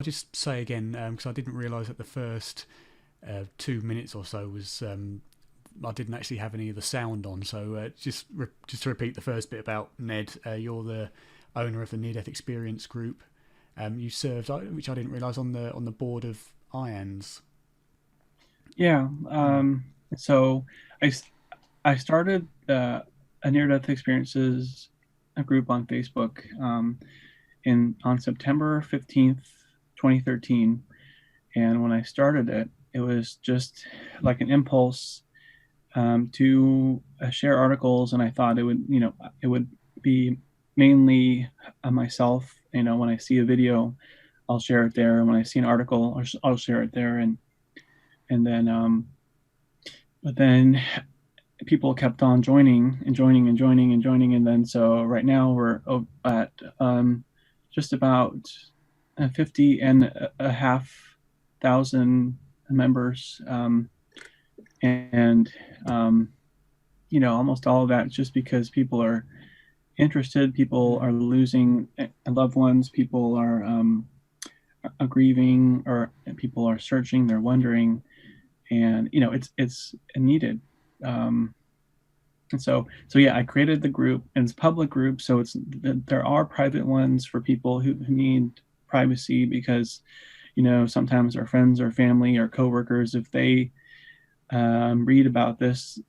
just say again, because I didn't realise that the first 2 minutes or so was I didn't actually have any of the sound on. So just to repeat the first bit about Ned, you're the owner of the Near Death Experience Group. You served, which I didn't realise, on the board of IANDS. Yeah. Mm. So I, s- I started a near death experiences a group on Facebook in on September 15th, 2013. And when I started it, it was just like an impulse to share articles, and I thought it would be mainly myself. When I see a video, I'll share it there, and when I see an article, I'll share it there, and then but then people kept on joining and joining and joining and joining, and then so right now we're at just about 50 and a half thousand members, and um, almost all of that is just because people are interested, people are Mm. losing loved ones, people are grieving, or people are searching, they're wondering, and it's needed. Um, and so yeah, I created the group, and it's a public group, so there are private ones for people who need privacy, because sometimes our friends or family or coworkers, if they read about this,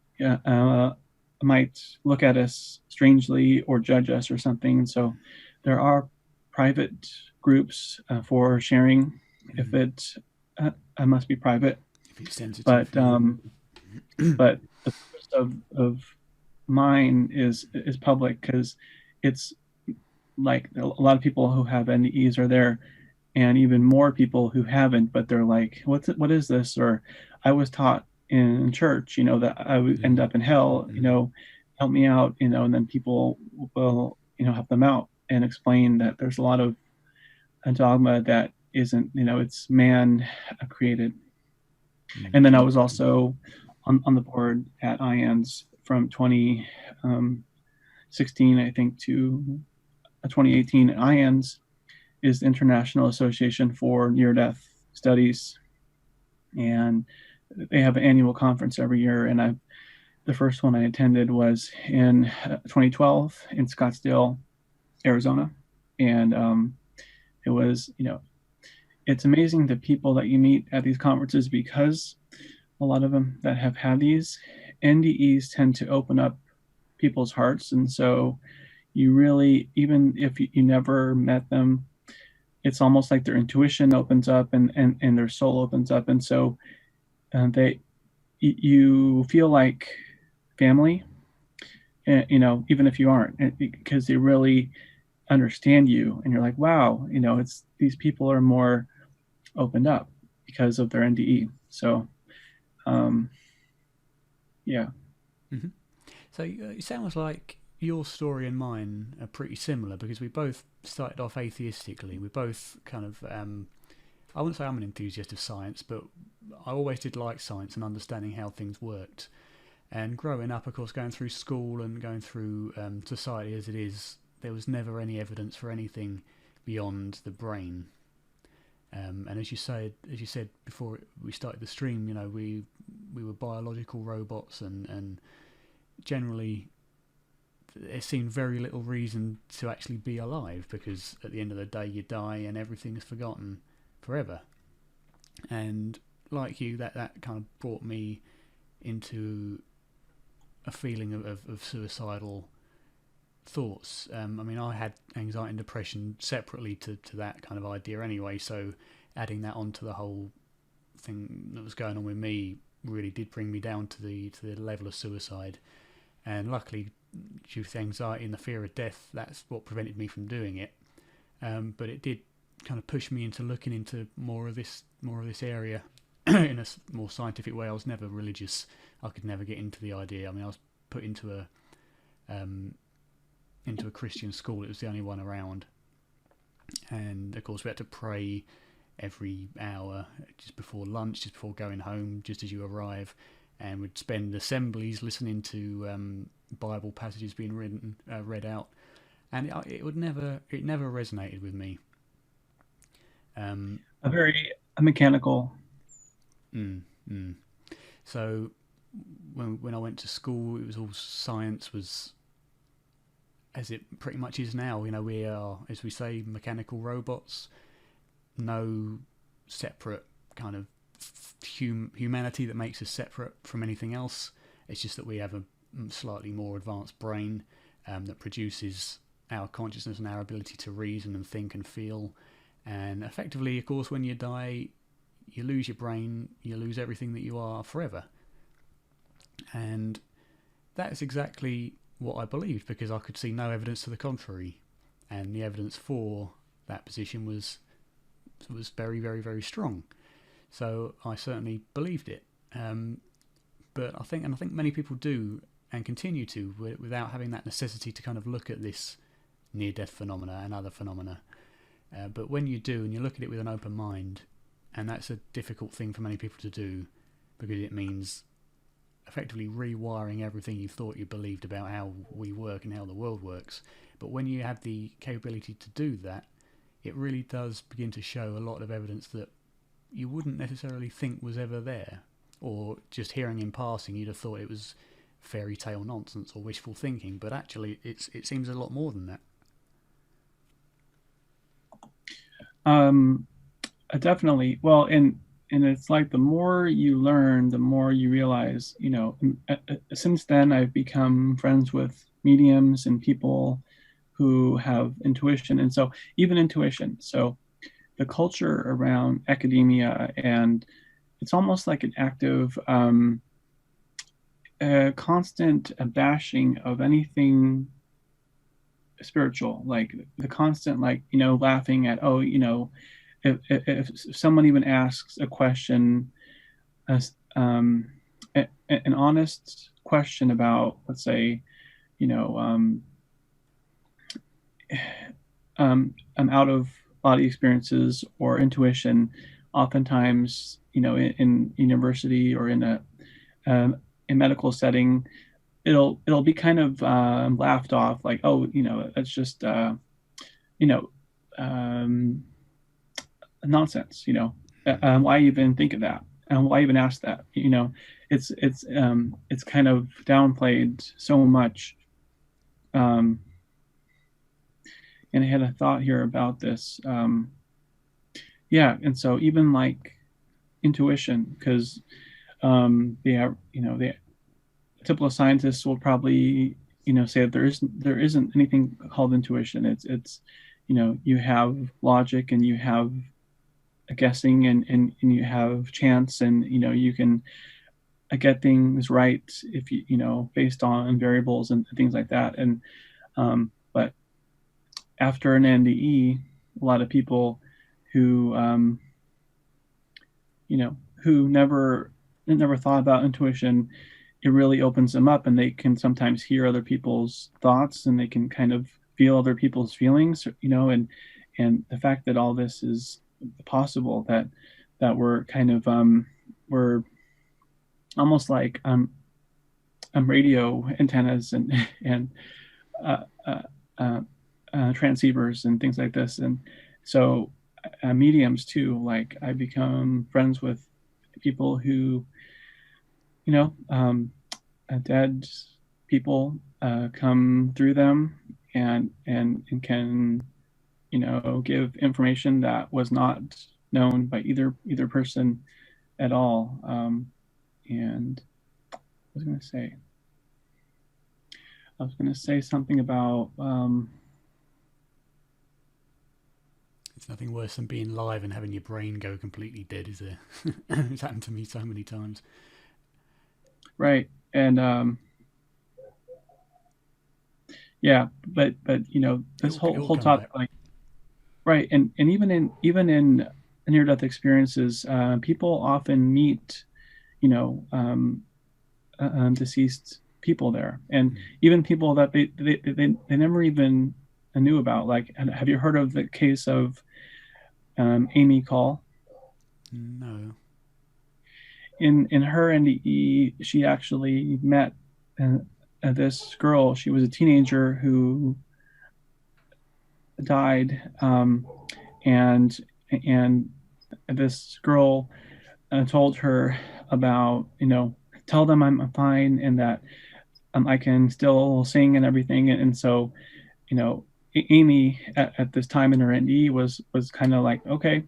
might look at us strangely or judge us or something. And so there are private groups for sharing if Mm. I must be private. If it's sensitive, But yeah. but the purpose of mine is public, because it's like a lot of people who have NDEs are there, and even more people who haven't, but they're like, what is this? Or I was taught in church, that I would end Mm. up in hell, Mm. help me out, and then people will, help them out and explain that there's a lot of a dogma that isn't, it's man created. Mm. And then I was also on the board at IANDS from 2016, I think, to 2018. IANDS is the International Association for Near Death Studies, and they have an annual conference every year. And the first one I attended was in 2012 in Scottsdale, Arizona, and it was, it's amazing the people that you meet at these conferences, because a lot of them that have had these NDEs tend to open up people's hearts, and so you really, even if you never met them, it's almost like their intuition opens up, and their soul opens up, and so they you feel like family, even if you aren't, because they really understand you, and you're like, wow, it's these people are more opened up because of their NDE. So um, yeah. Mm-hmm. So it sounds like your story and mine are pretty similar, because we both started off atheistically. We both kind of, I wouldn't say I'm an enthusiast of science, but I always did like science and understanding how things worked. And growing up, of course, going through school and going through society as it is, there was never any evidence for anything beyond the brain. And as you said before we started the stream, we were biological robots, and generally there seemed very little reason to actually be alive, because at the end of the day you die and everything is forgotten forever. And like you, that kind of brought me into a feeling of suicidal thoughts. I mean, I had anxiety and depression separately to that kind of idea anyway, so adding that onto the whole thing that was going on with me really did bring me down to the level of suicide. And luckily, due to anxiety and the fear of death, that's what prevented me from doing it. But it did kind of push me into looking into more of this area in a more scientific way. I was never religious. I could never get into the idea. I mean, I was put um, into a Christian school. It was the only one around, and of course we had to pray every hour, just before lunch, just before going home, just as you arrive, and we'd spend assemblies listening to Bible passages being read out, and it never resonated with me. A mechanical. Mm, mm. So when I went to school, it was all science was as it pretty much is now. We are, as we say, mechanical robots. No separate kind of humanity that makes us separate from anything else. It's just that we have a slightly more advanced brain that produces our consciousness and our ability to reason and think and feel. And effectively, of course, when you die, you lose your brain, you lose everything that you are forever. And that's exactly what I believed, because I could see no evidence to the contrary. And the evidence for that position was very, very, very strong. So I certainly believed it. But I think many people do and continue to, without having that necessity to kind of look at this near-death phenomena and other phenomena. But when you do, and you look at it with an open mind, and that's a difficult thing for many people to do, because it means effectively rewiring everything you thought you believed about how we work and how the world works. But when you have the capability to do that, it really does begin to show a lot of evidence that you wouldn't necessarily think was ever there, or just hearing in passing you'd have thought it was fairy tale nonsense or wishful thinking, but actually it seems a lot more than that. Definitely. Well, and it's like the more you learn, the more you realize, since then I've become friends with mediums and people who have intuition. And so even intuition. So the culture around academia, and it's almost like an active, constant bashing of anything spiritual, like the constant, like, laughing at, if someone even asks a question, an honest question about, let's say, out of body experiences or intuition, oftentimes, in university or in a medical setting, it'll be kind of laughed off, like, oh, that's just nonsense. Why even think of that? And why even ask that? It's kind of downplayed so much. And I had a thought here about this. And so even like intuition, because the typical scientists will probably say that there isn't anything called intuition. It's you have logic, and you have guessing, and you have chance, and you can get things right if you based on variables and things like that. And but after an NDE, a lot of people who who never thought about intuition, it really opens them up, and they can sometimes hear other people's thoughts, and they can kind of feel other people's feelings, and the fact that all this is possible, that we're kind of we're almost like radio antennas and transceivers and things like this. And so mediums too, like I become friends with people who dead people come through them, and can give information that was not known by either person at all. And I was going to say something about It's nothing worse than being live and having your brain go completely dead, is there? It's happened to me so many times. Right. And but this whole topic, like, right, and even in near-death experiences, people often meet deceased people there, and even people that they never even knew about. Like, have you heard of the case of Amy Call? No. In her NDE, she actually met this girl. She was a teenager who died, and and this girl told her about, tell them I'm fine and that I can still sing and everything. And so, Amy at this time in her NDE was kind of like, okay,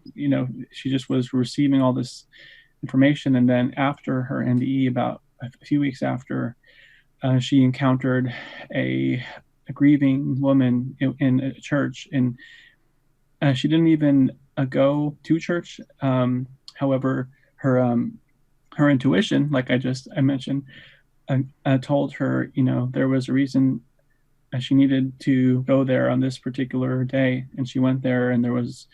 she just was receiving all this information. And then after her NDE, about a few weeks after, she encountered a grieving woman in a church, and she didn't even go to church. However, her intuition, like I mentioned, told her, there was a reason she needed to go there on this particular day, and she went there, and there was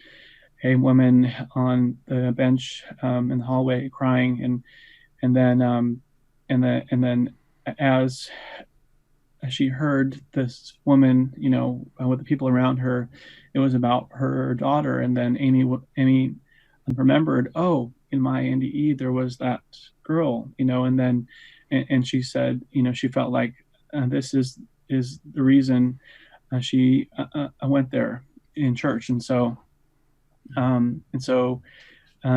a woman on the bench in the hallway crying, and then and then as she heard this woman, with the people around her, it was about her daughter, and then Amy remembered, oh, in my NDE there was that girl, and then and she said, she felt like this is the reason she went there in church, and so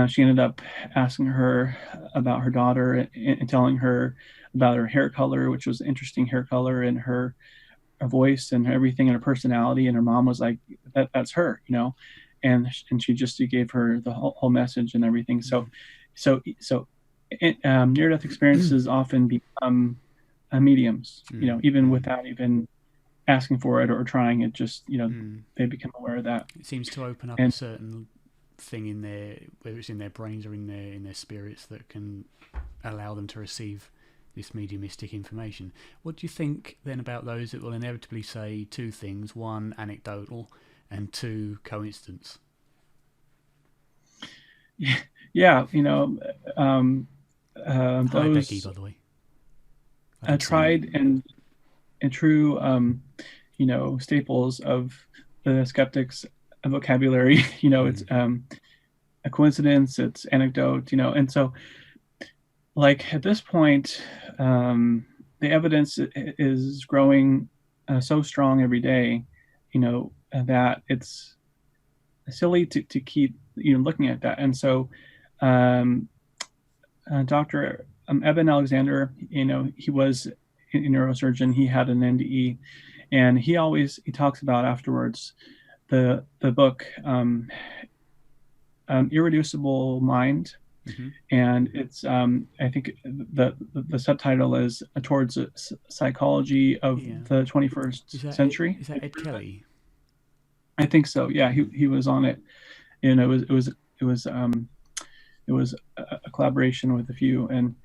she ended up asking her about her daughter and telling her about her hair color, which was interesting hair color, and her voice and everything, and her personality. And her mom was like, that's her, and she just gave her the whole message and everything. So near-death experiences often become mediums, even without even asking for it or trying it. Just they become aware of that. It seems to open up a certain thing in their, whether it's in their brains or in their spirits, that can allow them to receive this mediumistic information. What do you think then about those that will inevitably say two things: one, anecdotal, and two, coincidence? Yeah, Hi, those Becky, by the way. tried and true, staples of the skeptics' vocabulary. It's a coincidence, it's anecdote, and so, like, at this point, the evidence is growing so strong every day, that it's silly to keep looking at that. And so Dr. Eben Alexander, he was a neurosurgeon. He had an NDE, and he talks about afterwards the book Irreducible Mind. Mm-hmm. And it's I think the subtitle is Towards Psychology of the 21st Century. Is that Ed Kelly? I think so. Yeah, he was on it, and it was a collaboration with a few, and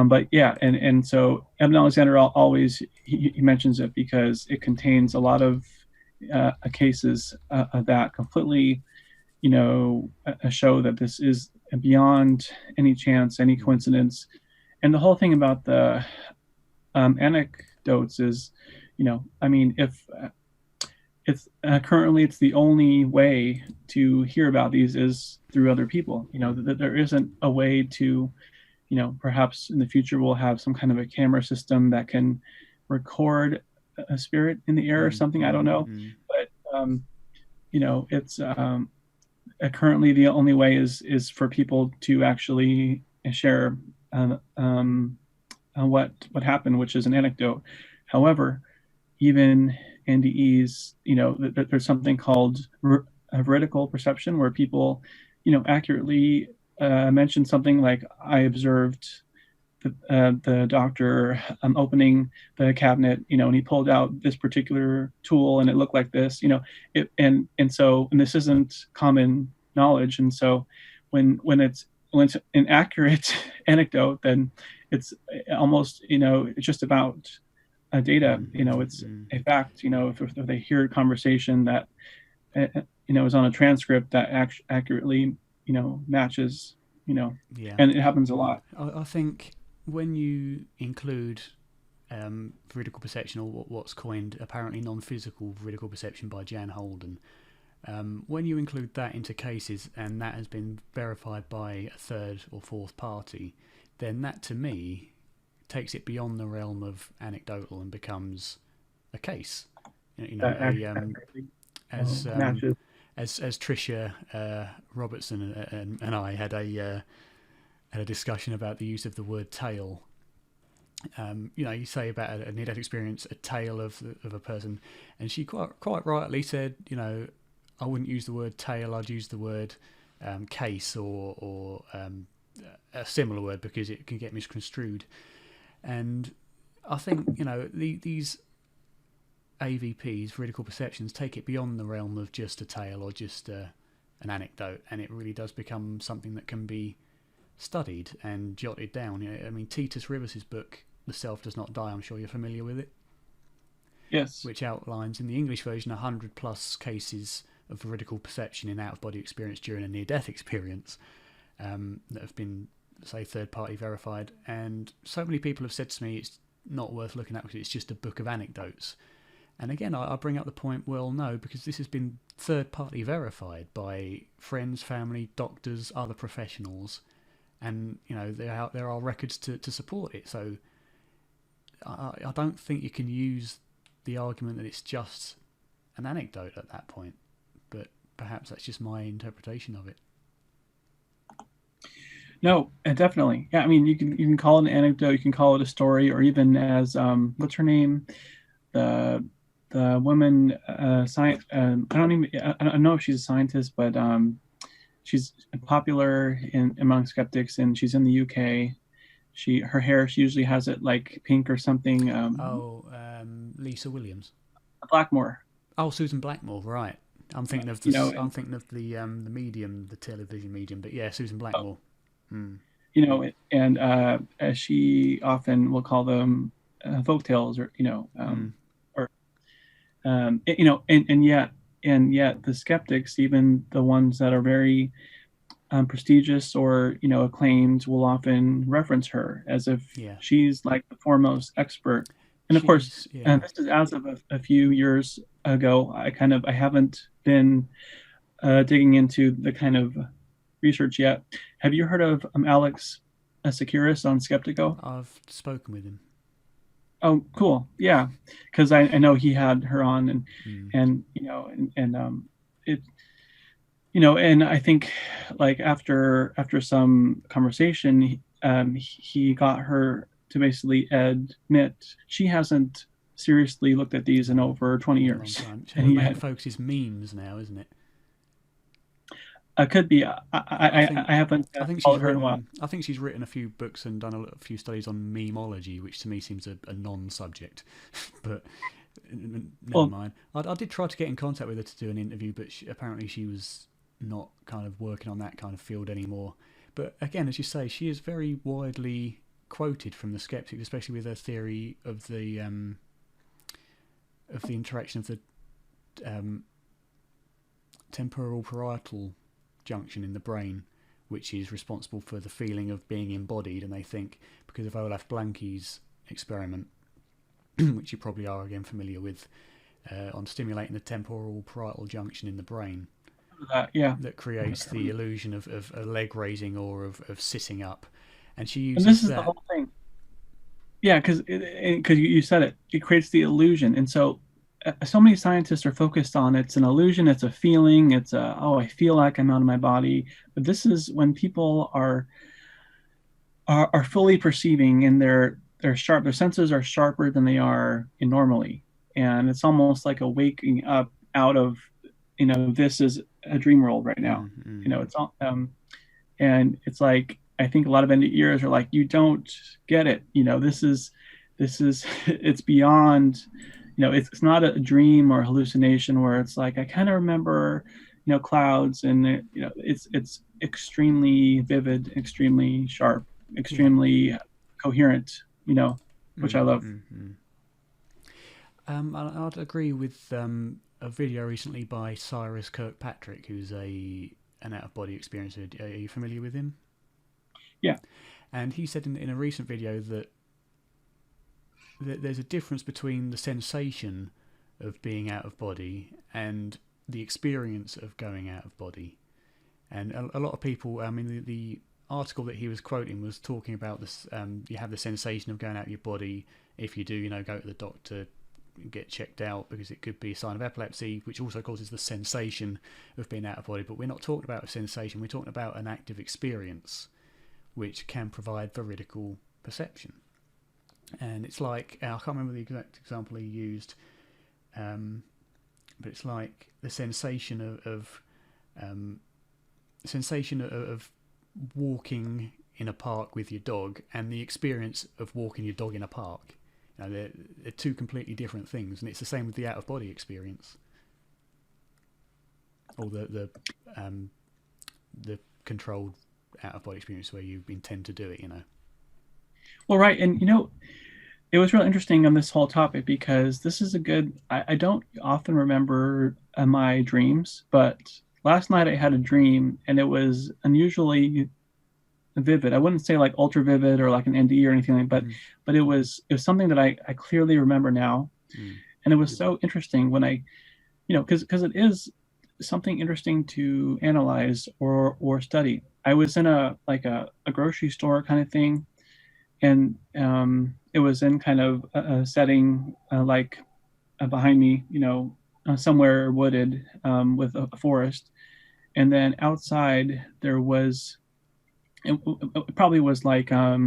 but yeah, and so Eben Alexander always he mentions it because it contains a lot of cases that completely show that this is beyond any chance, any coincidence. And the whole thing about the anecdotes is, I mean, if it's currently it's the only way to hear about these is through other people. That there isn't a way to, perhaps in the future we'll have some kind of a camera system that can record a spirit in the air or something. I don't know, but it's currently the only way is for people to actually share what happened, which is an anecdote. However, even NDEs, there's something called veridical perception, where people, accurately mention something like, I observed the doctor opening the cabinet, and he pulled out this particular tool and it looked like this, and this isn't common knowledge. And so when it's an accurate anecdote, then it's almost, it's just about data, it's a fact, if they hear a conversation that, is on a transcript that accurately, matches, and it happens a lot. I think when you include veridical perception, or what's coined apparently non-physical veridical perception by Jan Holden, when you include that into cases and that has been verified by a third or fourth party, then that to me takes it beyond the realm of anecdotal and becomes a case. Matches. as Tricia Robertson and I had a discussion about the use of the word tale. You say about a near-death experience, a tale of a person, and she quite rightly said, I wouldn't use the word tale. I'd use the word case or a similar word because it can get misconstrued. And I think these AVPs, veridical perceptions, take it beyond the realm of just a tale or just an anecdote, and it really does become something that can be studied and jotted down. I mean, Titus Rivers' book, The Self Does Not Die, I'm sure you're familiar with it. Yes. Which outlines, in the English version, 100 plus cases of veridical perception in out-of-body experience during a near-death experience that have been, say, third-party verified. And so many people have said to me it's not worth looking at because it's just a book of anecdotes. And again, I bring up the point, well, no, because this has been third-party verified by friends, family, doctors, other professionals, and there are records to support it. So I don't think you can use the argument that it's just an anecdote at that point. But perhaps that's just my interpretation of it. No, definitely. Yeah, I mean, you can call it an anecdote, you can call it a story, or even as what's her name, the woman science. I don't know if she's a scientist, but she's popular among skeptics, and she's in the UK. Her hair, she usually has it like pink or something. Lisa Williams. Blackmore. Oh, Susan Blackmore, right. I'm thinking of the medium, the television medium, but yeah, Susan Blackmore. And she often will call them folk tales, or and yet the skeptics, even the ones that are very prestigious or acclaimed, will often reference her as if she's like the foremost expert. And of course, this is as of a few years ago. I haven't been digging into the kind of research yet. Have you heard of Alex Securis on Skeptico? I've spoken with him. Oh, cool. Yeah, because I know he had her on, and I think like after some conversation, he got her to basically admit she hasn't seriously looked at these in over 20 years. And her main focus is memes now, isn't it? Could be. I haven't. I think she's written. I think she's written a few books and done a few studies on memology, which to me seems a non-subject. But never mind. I did try to get in contact with her to do an interview, but apparently she was not kind of working on that kind of field anymore. But again, as you say, she is very widely quoted from the skeptics, especially with her theory of the interaction of the temporal parietal junction in the brain, which is responsible for the feeling of being embodied. And they think because of Olaf Blanke's experiment, which you probably are again familiar with, on stimulating the temporal parietal junction in the brain, that creates the illusion of a leg raising or of sitting up. And she uses this is the whole thing. Yeah, because you said it creates the illusion. And so many scientists are focused on it's an illusion, it's a feeling, it's I feel like I'm out of my body. But this is when people are fully perceiving, and they're sharp, their senses are sharper than they are normally. And it's almost like a waking up out of, this is a dream world right now. It's all, and it's like, I think a lot of ears are like, you don't get it. This is it's beyond, it's not a dream or a hallucination where it's like, I kind of remember, clouds, and it's extremely vivid, extremely sharp, extremely coherent, which I love. I'd agree with a video recently by Cyrus Kirkpatrick, who's an out-of-body experiencer. Are you familiar with him? Yeah. And he said in a recent video that there's a difference between the sensation of being out of body and the experience of going out of body. And a lot of people, I mean, the article that he was quoting was talking about this, you have the sensation of going out of your body. If you do, go to the doctor, get checked out because it could be a sign of epilepsy, which also causes the sensation of being out of body. But we're not talking about a sensation, we're talking about an active experience which can provide veridical perception. And it's like, I can't remember the exact example he used, but it's like the sensation of walking in a park with your dog and the experience of walking your dog in a park. You know, they're two completely different things, and it's the same with the out-of-body experience, or the controlled out-of-body experience where you intend to do it. Well, right, and it was really interesting on this whole topic because this is I don't often remember my dreams, but last night I had a dream and it was unusually vivid. I wouldn't say like ultra vivid or like an NDE or anything like that, but it was something that I clearly remember now. And it was so interesting when because it is something interesting to analyze or study. I was in a grocery store kind of thing, and it was in kind of a setting behind me, somewhere wooded with a forest, and then outside there was it probably was like a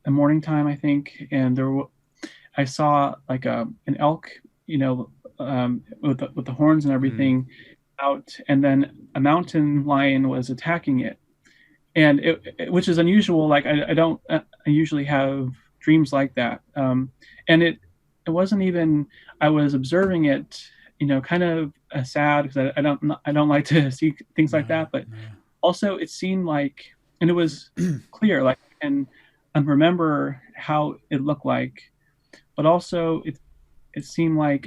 morning time, I think, and I saw like an elk, with the horns and everything out, and then a mountain lion was attacking it, and which is unusual. Like I don't usually have dreams like that, and it wasn't even. I was observing it, kind of sad because I don't like to see things like that, but also it seemed like, and it was clear, like, and remember how it looked like, but also it seemed like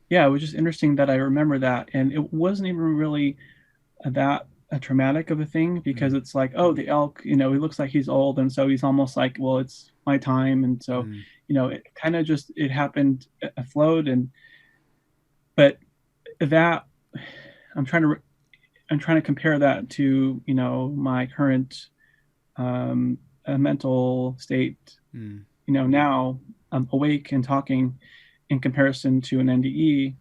yeah, it was just interesting that I remember that, and it wasn't even really that traumatic of a thing, because it's like, oh, the elk, he looks like he's old, and so he's almost like, well, it's my time, and so it kind of just, it happened, flowed, but that I'm trying to compare that to my current mental state, now I'm awake and talking, in comparison to an NDE,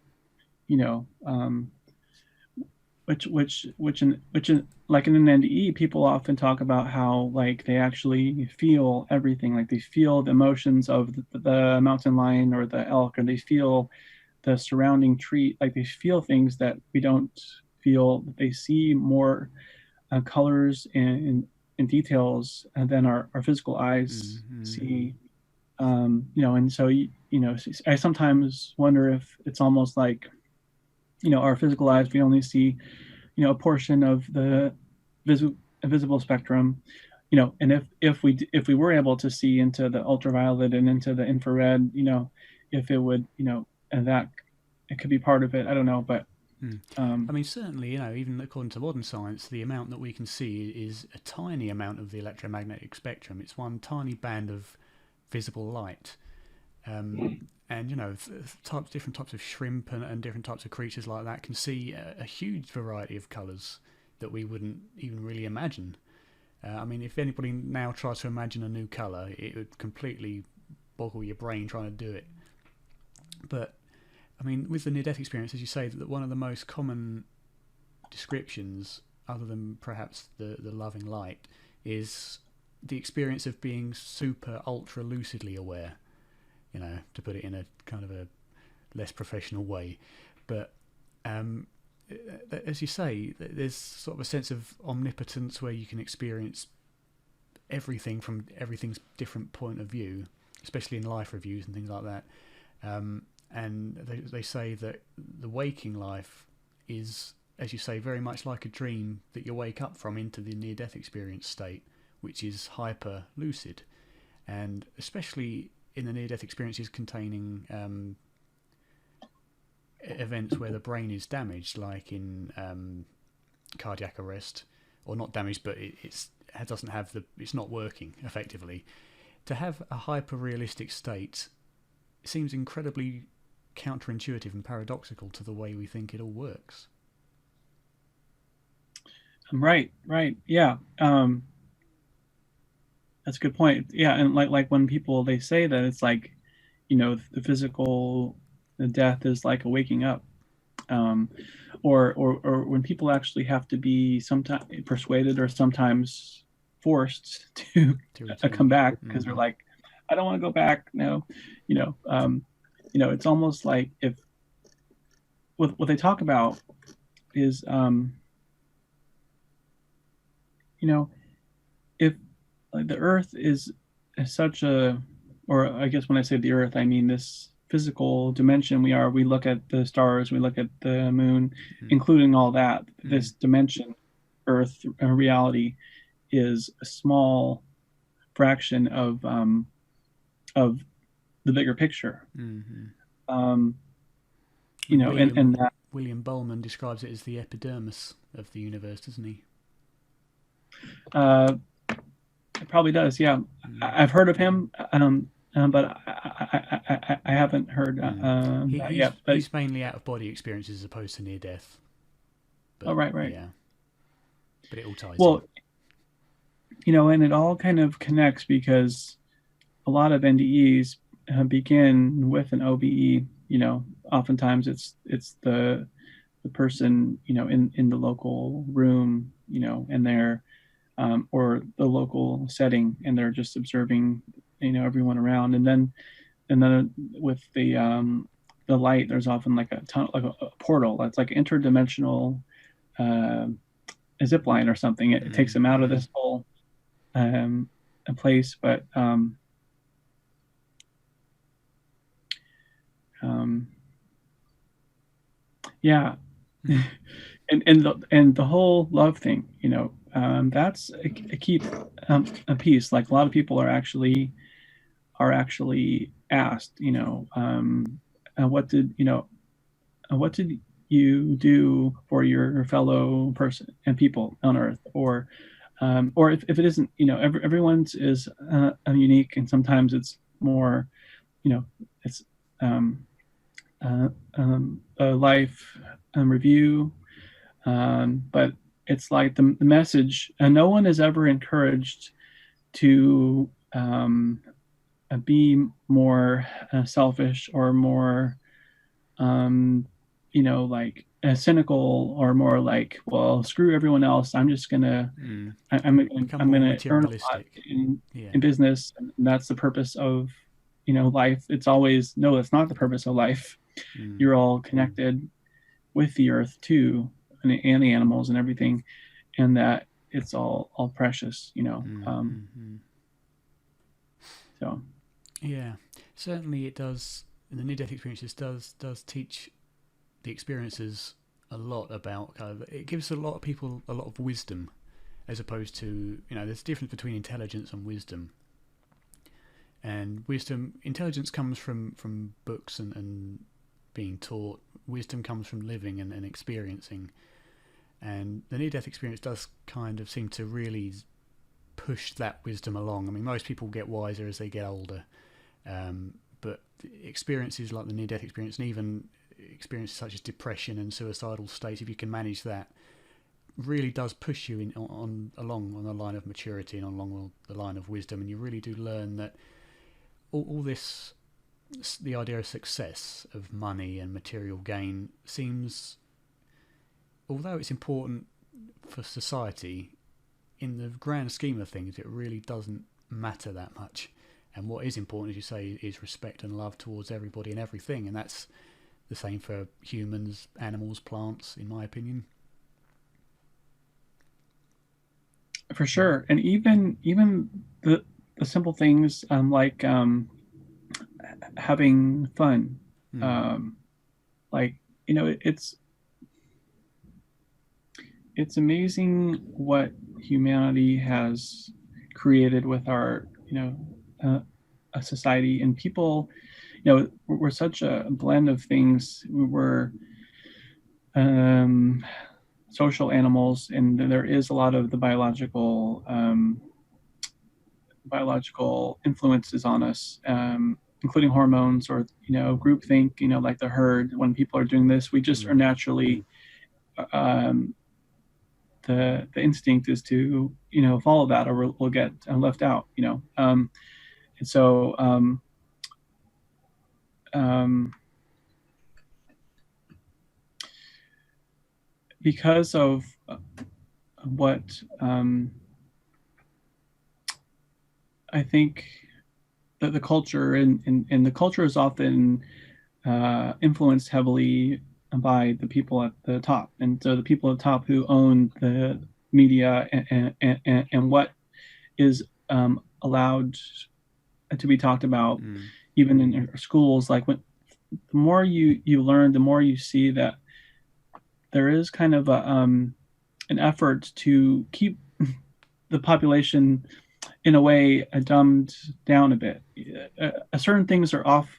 which in like in an NDE, people often talk about how like they actually feel everything, like they feel the emotions of the mountain lion or the elk, or they feel the surrounding tree, like they feel things that we don't feel. They see more colors and details than our physical eyes see. And so I sometimes wonder if it's almost like our physical eyes, we only see a portion of the visible spectrum, and if we were able to see into the ultraviolet and into the infrared, if it would, and that it could be part of it. I don't know, but I mean, certainly, even according to modern science, the amount that we can see is a tiny amount of the electromagnetic spectrum. It's one tiny band of visible light. And different types of shrimp and different types of creatures like that can see a huge variety of colours that we wouldn't even really imagine. I mean, if anybody now tries to imagine a new colour, it would completely boggle your brain trying to do it. But I mean, with the near-death experience, as you say, that one of the most common descriptions, other than perhaps the loving light, is the experience of being super ultra lucidly aware. To put it in a kind of a less professional way. But as you say, there's sort of a sense of omnipotence where you can experience everything from everything's different point of view, especially in life reviews and things like that. And they say that the waking life is, as you say, very much like a dream that you wake up from into the near-death experience state, which is hyper-lucid. And especially in the near-death experiences containing events where the brain is damaged, like in cardiac arrest, or not damaged, but it's not working effectively. To have a hyper-realistic state seems incredibly counterintuitive and paradoxical to the way we think it all works. Right, right. Yeah. That's a good point. Yeah, and like when people they say that it's like, the physical the death is like a waking up. Um, or when people actually have to be sometimes persuaded or sometimes forced to To come return. back because they're Mm-hmm. like, I don't want to go back. No, you know, um, it's almost like if what they talk about is, you know, if like the Earth is such a, or I guess when I say the Earth, I mean this physical dimension we look at the stars, we look at the moon, including all that. Mm-hmm. This dimension, Earth, reality, is a small fraction of the bigger picture. Mm-hmm. Um, I mean, and that, William Bowman describes it as the epidermis of the universe, doesn't he? uh, it probably does. Yeah, Mm. I've heard of him, but I haven't heard Mm. that yet. But He's mainly out of body experiences as opposed to near death. oh, But right, right. yeah, but it all ties in. Well, and it all kind of connects because a lot of NDEs begin with an OBE. Oftentimes it's the person in the local room, and they're or the local setting, and they're just observing everyone around, and then with the light, there's often like a tunnel, like a portal that's like interdimensional, uh, a zip line or something. It takes them out of Mm-hmm. this whole um, place, but um, yeah, Mm. and the whole love thing, that's a key, a piece. Like a lot of people are actually asked, what did you do for your fellow person and people on Earth, or if it isn't, everyone's is unique, and sometimes it's more, it's um, a life review, but it's like the message, and no one is ever encouraged to be more selfish or more, like cynical, or more like, well, screw everyone else. I'm just gonna, Mm. Become I'm more gonna earn a lot materialistic. in Yeah. in business, and that's the purpose of life. It's always, no, that's not the purpose of life. Mm. You're all connected with the earth too, and the animals and everything, and that it's all precious. Mm-hmm. So Yeah. Certainly, it does. The near-death experiences does teach the experiences a lot about kind of. It gives a lot of people a lot of wisdom, as opposed to there's a difference between intelligence and wisdom. And wisdom, intelligence comes from books and being taught. Wisdom comes from living and experiencing. And the near-death experience does kind of seem to really push that wisdom along. I mean, most people get wiser as they get older, but experiences like the near-death experience, and even experiences such as depression and suicidal states, if you can manage that, really does push you along on the line of maturity and along the line of wisdom. And you really do learn that all this, the idea of success, of money and material gain, seems, although it's important for society, in the grand scheme of things, it really doesn't matter that much. And what is important, as you say, is respect and love towards everybody and everything. And that's the same for humans, animals, plants, in my opinion. for sure, and even the simple things, like having fun, Mm. um, like it's amazing what humanity has created with our a society, and people, we're such a blend of things. We're um, social animals, and there is a lot of the biological influences on us, including hormones, or groupthink. Like the herd. When people are doing this, we just are Mm. naturally, um, the instinct is to follow that, or we'll get left out. And so um, because of what I think that the culture and the culture is often influenced heavily by the people at the top, and so the people at the top who own the media and what is allowed to be talked about, even in schools. Like the more you learn, the more you see that there is kind of an effort to keep the population in a way dumbed down a bit. Certain things are off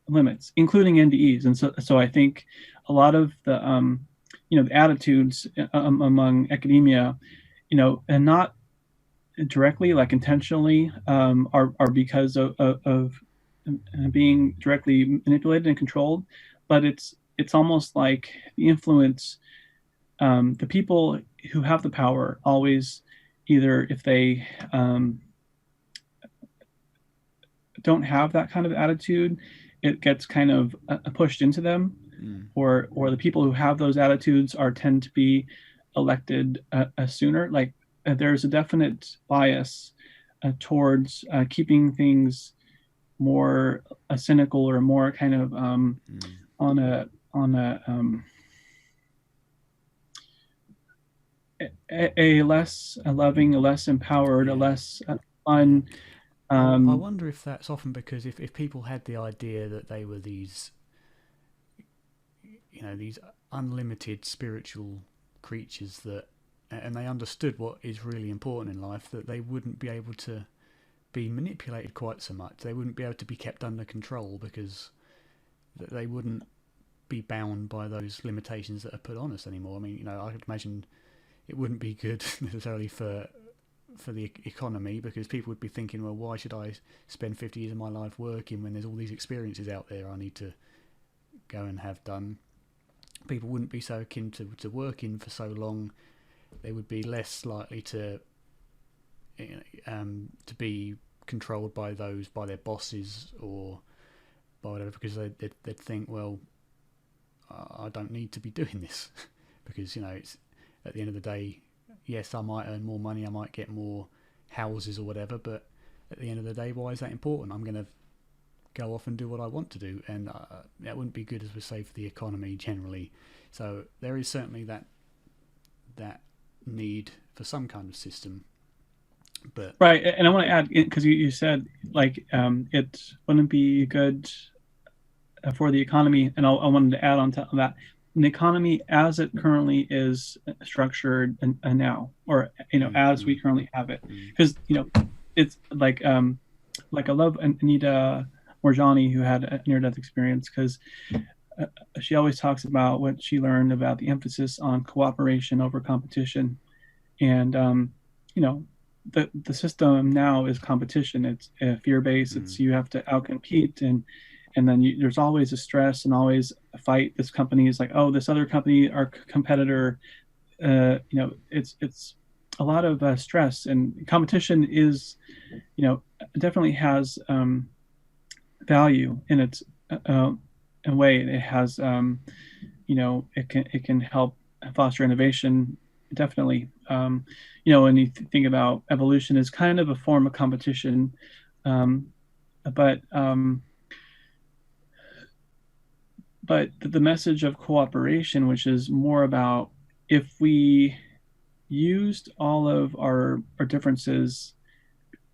limits, including NDEs, and so I think a lot of the the attitudes among academia, and not directly, like intentionally, are because of being directly manipulated and controlled, but it's almost like the influence, the people who have the power always, either if they don't have that kind of attitude, it gets kind of pushed into them, or the people who have those attitudes tend to be elected sooner. Like there's a definite bias towards keeping things more cynical, or more kind of on a less loving, a less empowered, a less fun. I wonder if that's often because if people had the idea that they were these unlimited spiritual creatures, and they understood what is really important in life, that they wouldn't be able to be manipulated quite so much. They wouldn't be able to be kept under control, because they wouldn't be bound by those limitations that are put on us anymore. I mean, I could imagine it wouldn't be good necessarily for the economy, because people would be thinking, well, why should I spend 50 years of my life working when there's all these experiences out there I need to go and have done. People wouldn't be so keen to working for so long. They would be less likely to be controlled by their bosses or by whatever, because they'd think, well, I don't need to be doing this because it's at the end of the day, yes, I might earn more money, I might get more houses or whatever, but at the end of the day, why is that important? I'm going to go off and do what I want to do, and that wouldn't be good, as we say, for the economy generally. So there is certainly that need for some kind of system. But right, and I want to add, because you said like it wouldn't be good for the economy, and I wanted to add on top of that, the economy as it currently is structured now, or as we currently have it, because it's like I love Anita Morjani, who had a near-death experience, because she always talks about what she learned about the emphasis on cooperation over competition, and the system now is competition. It's fear-based. It's you have to outcompete, and then there's always a stress and always a fight. This company is like, oh, this other company, our competitor. It's a lot of stress, and competition is, definitely has value in its way. It has, it can help foster innovation. Definitely, when you think about evolution as kind of a form of competition, but the message of cooperation, which is more about, if we used all of our differences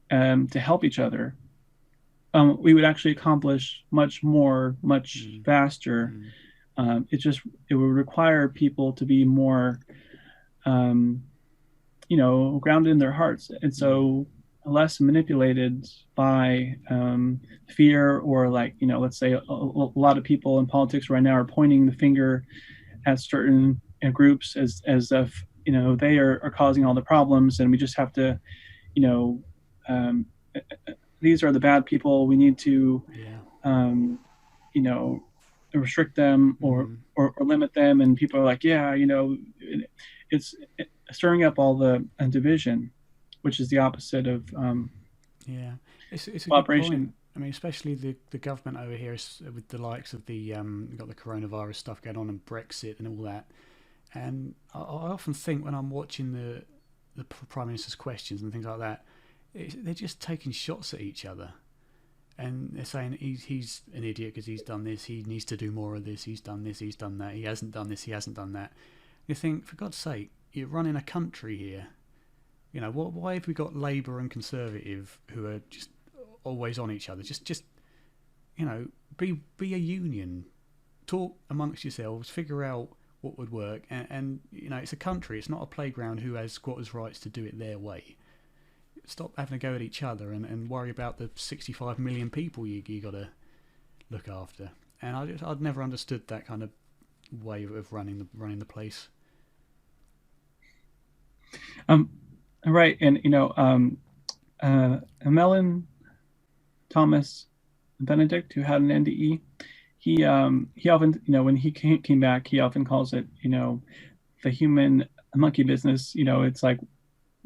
to help each other, we would actually accomplish much more, much faster. It would require people to be more, grounded in their hearts, and so less manipulated by fear, or like, let's say a lot of people in politics right now are pointing the finger at certain groups as if they are causing all the problems, and we just have to, these are the bad people, we need to restrict them or limit them, and people are like, it's stirring up all the division, which is the opposite of Yeah, it's a good point. cooperation. I mean, especially the government over here with the likes of the got the coronavirus stuff going on and Brexit and all that. And I often think when I'm watching the prime minister's questions and things like that, they're just taking shots at each other, and they're saying he's an idiot because he's done this. He needs to do more of this. He's done this. He's done that. He hasn't done this. He hasn't done that. You think, for God's sake, you're running a country here. You know, why have we got Labour and Conservative who are just always on each other? Just you know, be a union, talk amongst yourselves, figure out what would work, and you know, it's a country. It's not a playground who has squatters' rights to do it their way. Stop having to go at each other and worry about the 65 million people you got to look after. And I'd never understood that kind of way of running the place. Right, and Mellon Thomas Benedict, who had an NDE, he often, when he came back, he often calls it, the human monkey business. It's like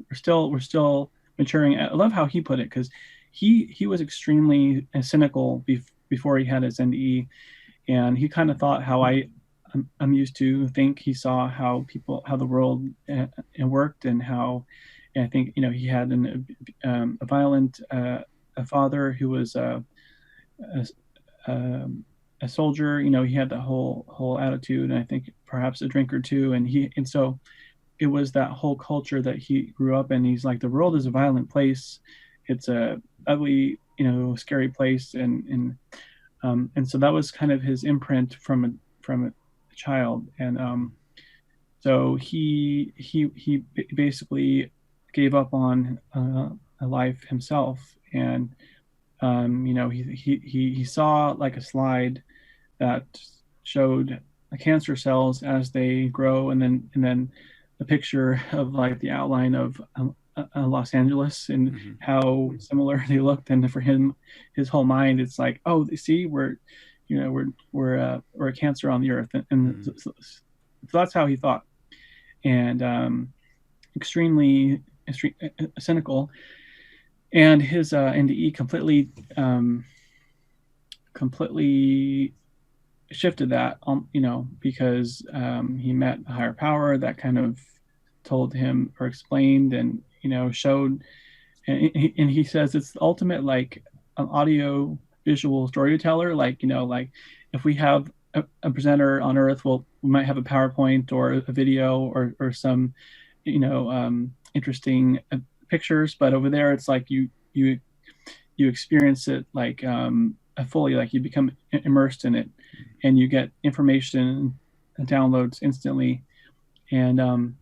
we're still maturing. I love how he put it, because he was extremely cynical before he had his NDE, and he kind of thought how I'm used to think. He saw how the world worked, and how, and I think he had a violent a father who was a soldier. He had that whole attitude, and I think perhaps a drinker too. And so it was that whole culture that he grew up in. He's like, the world is a violent place. It's a ugly, scary place, and so that was kind of his imprint from a child. And so he basically gave up on a life himself. And he saw like a slide that showed cancer cells as they grow, and then the picture of like the outline of Los Angeles, and how similar they looked. And for him, his whole mind, it's like, oh, see, we're a cancer on the earth, and so that's how he thought. And extremely cynical. And his NDE completely shifted that, because he met a higher power that kind of told him, or explained, and showed. And he says it's the ultimate, like, an audio visual storyteller. Like, if we have a presenter on Earth, we might have a PowerPoint or a video or some interesting pictures, but over there it's like you experience it like fully, like you become immersed in it, and you get information and downloads instantly. And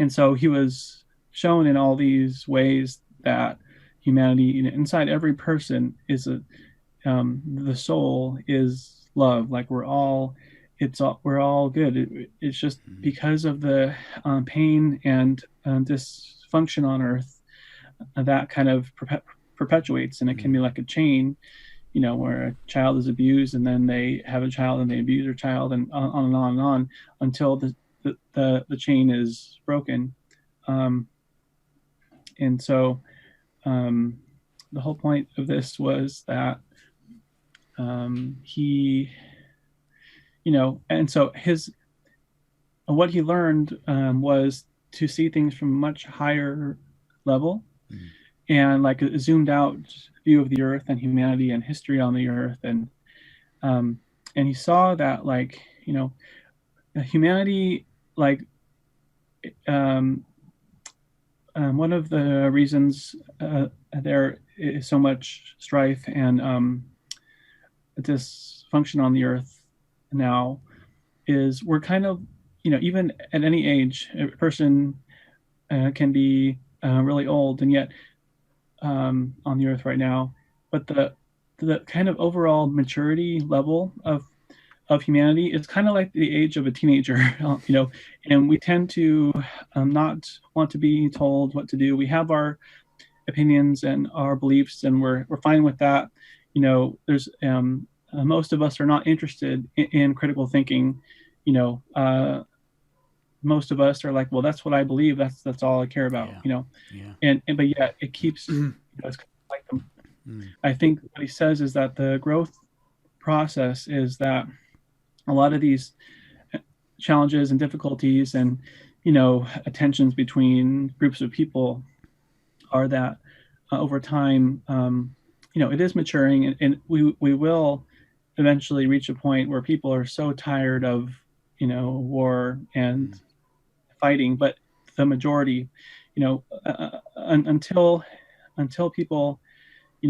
so he was shown in all these ways that humanity, inside every person, is the soul is love. Like we're all good. It's just because of the pain and dysfunction on Earth that kind of perpetuates, and it can be like a chain, where a child is abused, and then they have a child, and they abuse their child, and on and on and on, until the chain is broken. And so the whole point of this was that he, and so what he learned was to see things from a much higher level, and like a zoomed out view of the earth and humanity and history on the earth. And he saw that, like, humanity, like, one of the reasons there is so much strife and dysfunction on the earth now is we're kind of, even at any age, a person can be really old, and yet on the earth right now, but the kind of overall maturity level of humanity is kind of like the age of a teenager. And we tend to not want to be told what to do. We have our opinions and our beliefs, and we're fine with that. There's most of us are not interested in critical thinking. most of us are like, well, that's what I believe. That's all I care about, but yeah, it keeps, it's like I think what he says is that the growth process is that a lot of these challenges and difficulties and, tensions between groups of people are that over time, it is maturing, and we will eventually reach a point where people are so tired of, war and fighting, but the majority, until people,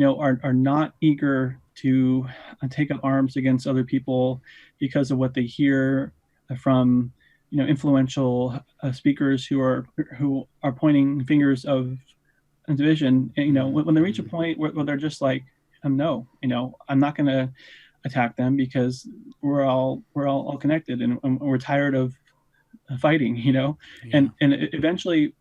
are not eager to take up arms against other people because of what they hear from, influential speakers who are pointing fingers of division. And, when they reach a point where they're just like, no, I'm not going to attack them because we're all connected, and we're tired of fighting, and eventually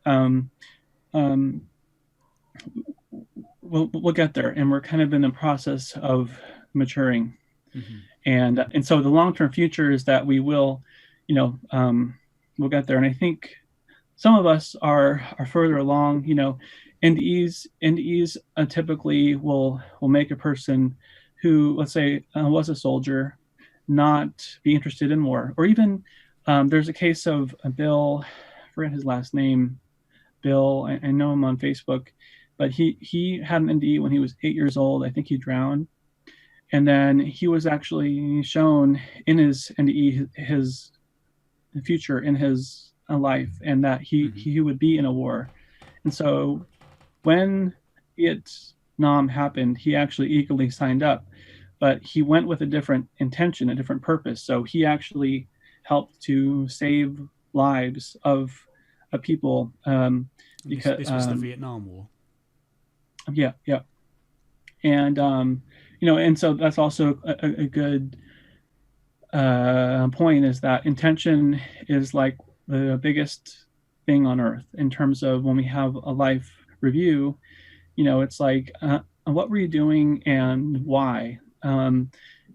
we'll get there, and we're kind of in the process of maturing. And so the long-term future is that we will, we'll get there. And I think some of us are further along. NDEs typically will make a person who, let's say, was a soldier not be interested in war. Or even there's a case of Bill, I forget his last name, Bill, I know him on Facebook, but he had an NDE when he was 8 years old. I think he drowned. And then he was actually shown in his NDE his future in his life, and that he would be in a war. And so when Vietnam happened, he actually eagerly signed up, but he went with a different intention, a different purpose. So he actually helped to save lives of people. Because this was the Vietnam War. Yeah. And and so that's also a good point, is that intention is like the biggest thing on earth in terms of when we have a life review. It's like, what were you doing and why?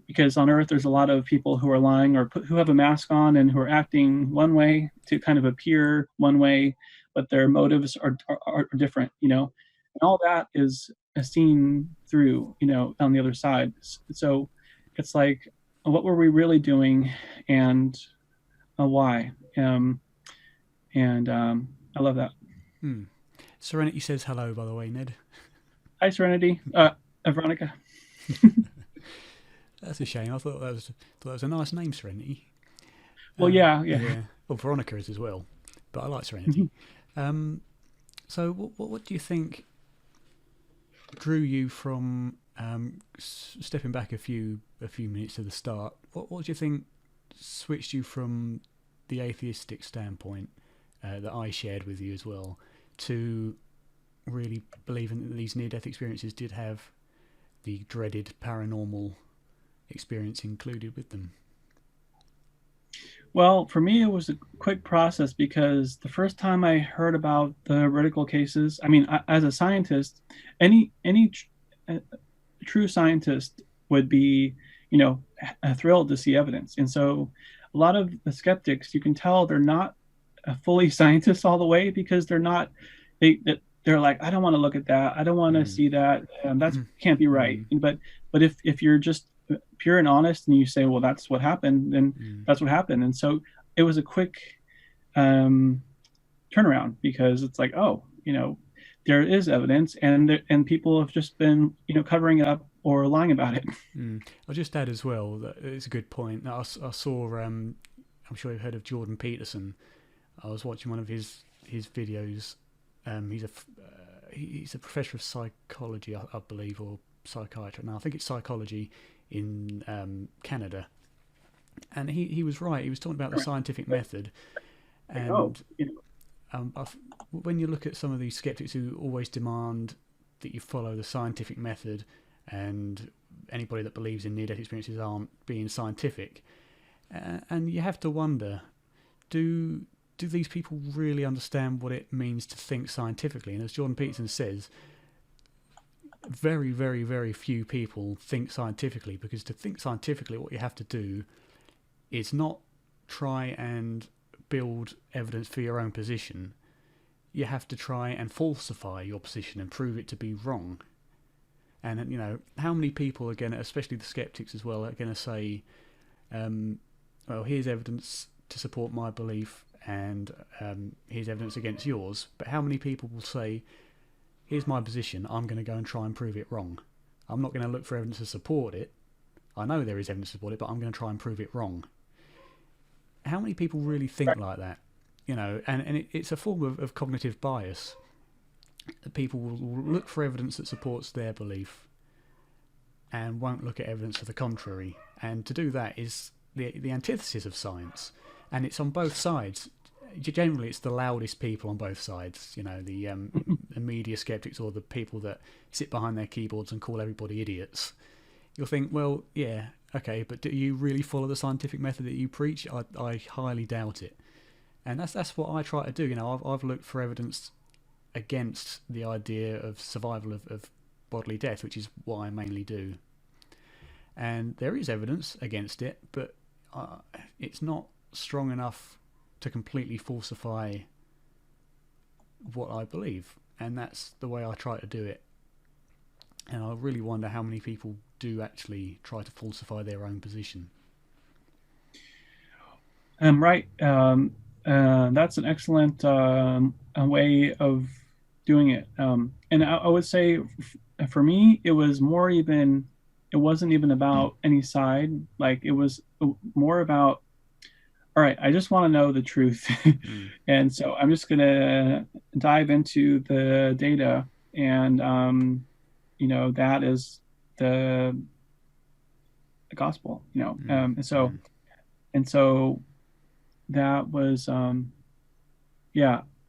Because on earth there's a lot of people who are lying, or who have a mask on, and who are acting one way to kind of appear one way, but their motives are different, and all that is seen through, on the other side. So it's like, what were we really doing, and why? I love that. Serenity says hello, by the way, Ned. Hi, Serenity. Veronica. That's a shame. I thought that was a nice name, Serenity. Well, yeah. Well, Veronica is as well, but I like Serenity. So, what do you think drew you from stepping back a few minutes to the start? What do you think switched you from the atheistic standpoint that I shared with you as well, to really believing that these near-death experiences did have the dreaded paranormal experience included with them? Well, for me, it was a quick process, because the first time I heard about the heretical cases, I mean, as a scientist, any true scientist would be, thrilled to see evidence. And so a lot of the skeptics, you can tell they're not fully scientists all the way, because they're not, they're like, I don't want to look at that. I don't want to see that. That can't be right. But if you're just pure and honest, and you say, well, that's what happened, then that's what happened. And so it was a quick turnaround, because it's like, oh, there is evidence, and people have just been, covering it up or lying about it. I'll just add as well that it's a good point. I saw, I'm sure you've heard of Jordan Peterson. I was watching one of his videos. He's a professor of psychology, I believe, or psychiatry. Now I think it's psychology in Canada, and he was right. He was talking about the scientific method, and when you look at some of these skeptics who always demand that you follow the scientific method, and anybody that believes in near-death experiences aren't being scientific, and you have to wonder, do these people really understand what it means to think scientifically? And as Jordan Peterson says, very, very, very few people think scientifically, because to think scientifically, what you have to do is not try and build evidence for your own position, you have to try and falsify your position and prove it to be wrong. And, you know, how many people are going to, especially the skeptics as well, are going to say, well, here's evidence to support my belief and here's evidence against yours. But how many people will say, here's my position, I'm going to go and try and prove it wrong. I'm not going to look for evidence to support it. I know there is evidence to support it, but I'm going to try and prove it wrong. How many people really think like that? You know, and it's a form of cognitive bias. People will look for evidence that supports their belief and won't look at evidence to the contrary. And to do that is the antithesis of science. And it's on both sides. Generally, it's the loudest people on both sides. You know, the media skeptics or the people that sit behind their keyboards and call everybody idiots. You'll think, well, yeah, okay, but do you really follow the scientific method that you preach? I highly doubt it. And that's what I try to do. You know, I've looked for evidence against the idea of survival of bodily death, which is what I mainly do. And there is evidence against it, but it's not strong enough to completely falsify what I believe. And that's the way I try to do it. And I really wonder how many people do actually try to falsify their own position. Right. That's an excellent way of doing it. And I would say for me, it wasn't even about any side. Like, it was more about, all right, I just want to know the truth. And so I'm just going to dive into the data, and, you know, that is the gospel, you know. And so that was,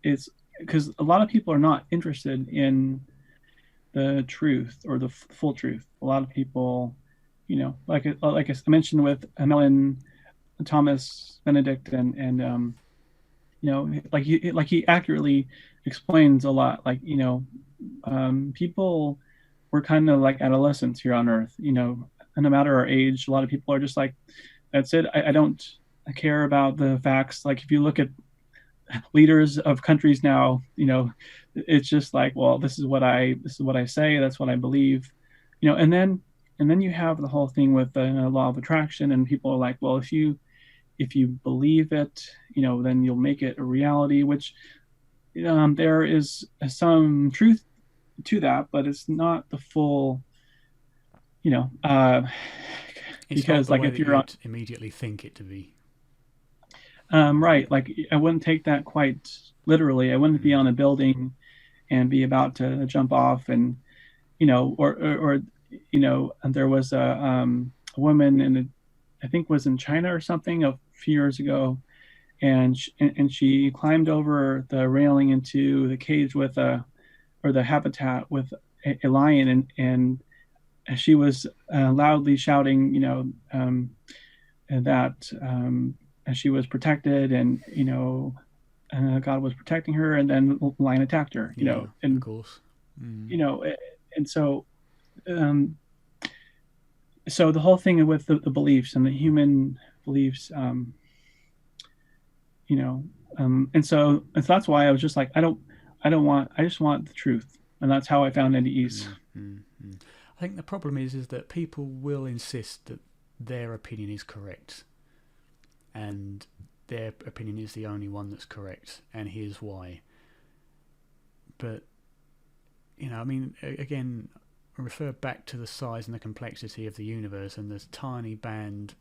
it's because a lot of people are not interested in the truth or the full truth. A lot of people, you know, like I mentioned with Mellon, Thomas Benedict, and you know, like he accurately explains a lot. Like, you know, people were kind of like adolescents here on Earth. You know, no matter our age, a lot of people are just like, that's it. I don't care about the facts. Like, if you look at leaders of countries now, you know, it's just like, well, this is what I say, that's what I believe, you know. And then you have the whole thing with the law of attraction, and people are like, well, if you believe it, you know, then you'll make it a reality, which there is some truth to that, but it's not the full, you know, because like if you're immediately think it to be. Right, like I wouldn't take that quite literally. I wouldn't be on a building and be about to jump off, and you know, or you know, and there was a woman I think was in China or something a few years ago, and she climbed over the railing into the cage with or the habitat with a lion, and she was loudly shouting, you know, that she was protected, and you know, God was protecting her, and then the lion attacked her, you know, and of course, you know, and so so the whole thing with the beliefs and the human beliefs, you know, and so that's why I was just like, I just want the truth, and that's how I found NDEs. I think the problem is that people will insist that their opinion is correct, and their opinion is the only one that's correct, and here's why. But, you know, I mean, again, I refer back to the size and the complexity of the universe, and this tiny band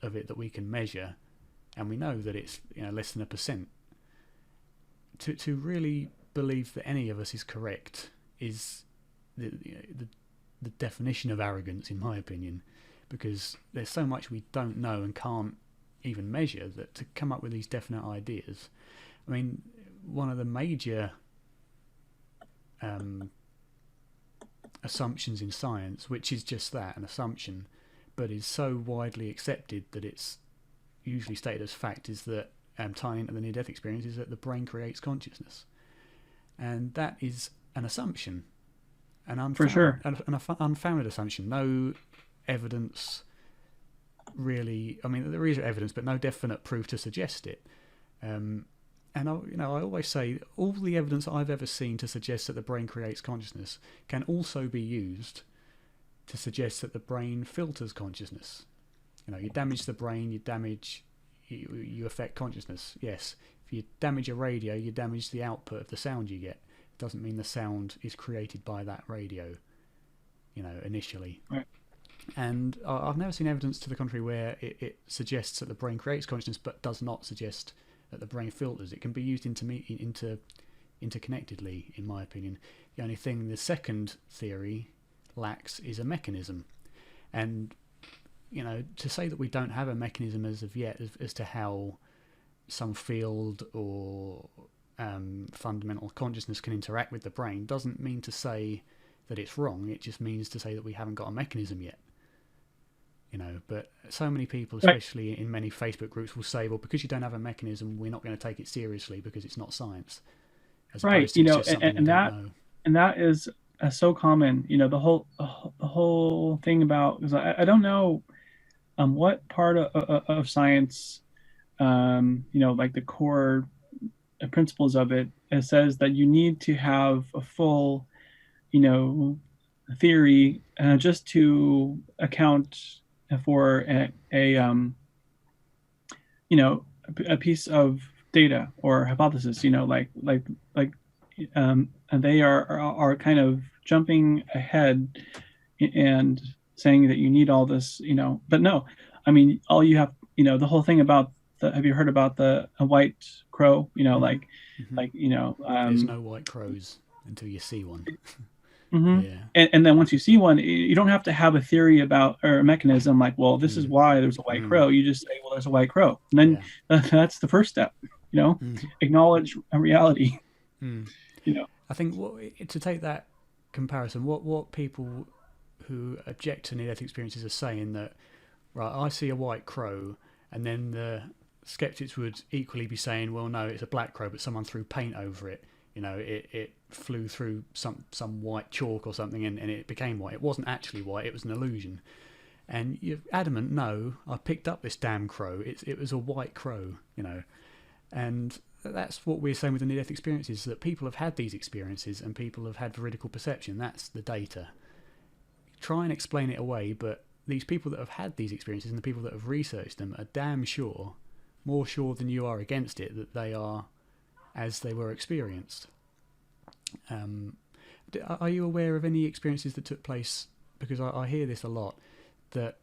of it that we can measure, and we know that it's, you know, less than 1%. To really believe that any of us is correct is the definition of arrogance, in my opinion, because there's so much we don't know and can't even measure, that to come up with these definite ideas. I mean, one of the major assumptions in science, which is just that, an assumption, but is so widely accepted that it's usually stated as fact, is that tying into the near-death experience, is that the brain creates consciousness, and that is an assumption, an unfounded assumption. No evidence really, I mean, there is evidence, but no definite proof to suggest it. And I always say all the evidence I've ever seen to suggest that the brain creates consciousness can also be used to suggest that the brain filters consciousness. You damage the brain, you affect consciousness. Yes, if you damage a radio, you damage the output of the sound you get. It doesn't mean the sound is created by that radio, initially. Right. And I've never seen evidence to the contrary where it suggests that the brain creates consciousness but does not suggest that the brain filters. It can be used interconnectedly, in my opinion. The only thing the second theory lacks is a mechanism. And, to say that we don't have a mechanism as of yet as to how some field or fundamental consciousness can interact with the brain doesn't mean to say that it's wrong. It just means to say that we haven't got a mechanism yet. But so many people, especially in many Facebook groups, will say, well, because you don't have a mechanism, we're not going to take it seriously because it's not science. Right. And that is so common. The whole thing about, because I don't know what part of science, like the core principles of it says that you need to have a full, theory just to account for a piece of data or hypothesis. And they are kind of jumping ahead and saying that you need all this, but no, all you have, the whole thing about have you heard about a white crow? Mm-hmm. There's no white crows until you see one. Mm-hmm. Yeah. And then once you see one, you don't have to have a theory about or a mechanism like, well, this is why there's a white crow. You just say, well, there's a white crow. And then that's the first step, acknowledge a reality. I think to take that comparison, what people who object to near-death experiences are saying that, right, I see a white crow, and then the skeptics would equally be saying, well, no, it's a black crow, but someone threw paint over it. It flew through some white chalk or something and it became white. It wasn't actually white, it was an illusion. And you're adamant, no, I picked up this damn crow. It was a white crow, And that's what we're saying with the near-death experiences, that people have had these experiences and people have had veridical perception. That's the data. Try and explain it away, but these people that have had these experiences and the people that have researched them are damn sure, more sure than you are against it, that they are as they were experienced. Are you aware of any experiences that took place, because I hear this a lot, that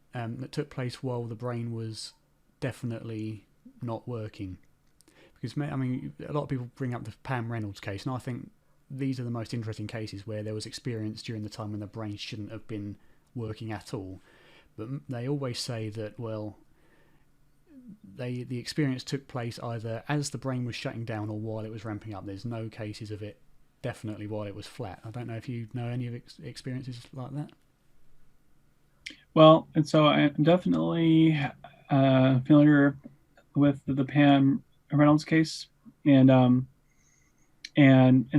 took place while the brain was definitely not working? Because a lot of people bring up the Pam Reynolds case, and I think these are the most interesting cases where there was experience during the time when the brain shouldn't have been working at all. But they always say that, well, the experience took place either as the brain was shutting down or while it was ramping up. There's no cases of it definitely while it was flat. I don't know if you know any of experiences like that. Well, and so I'm definitely familiar with the Pam Reynolds case, and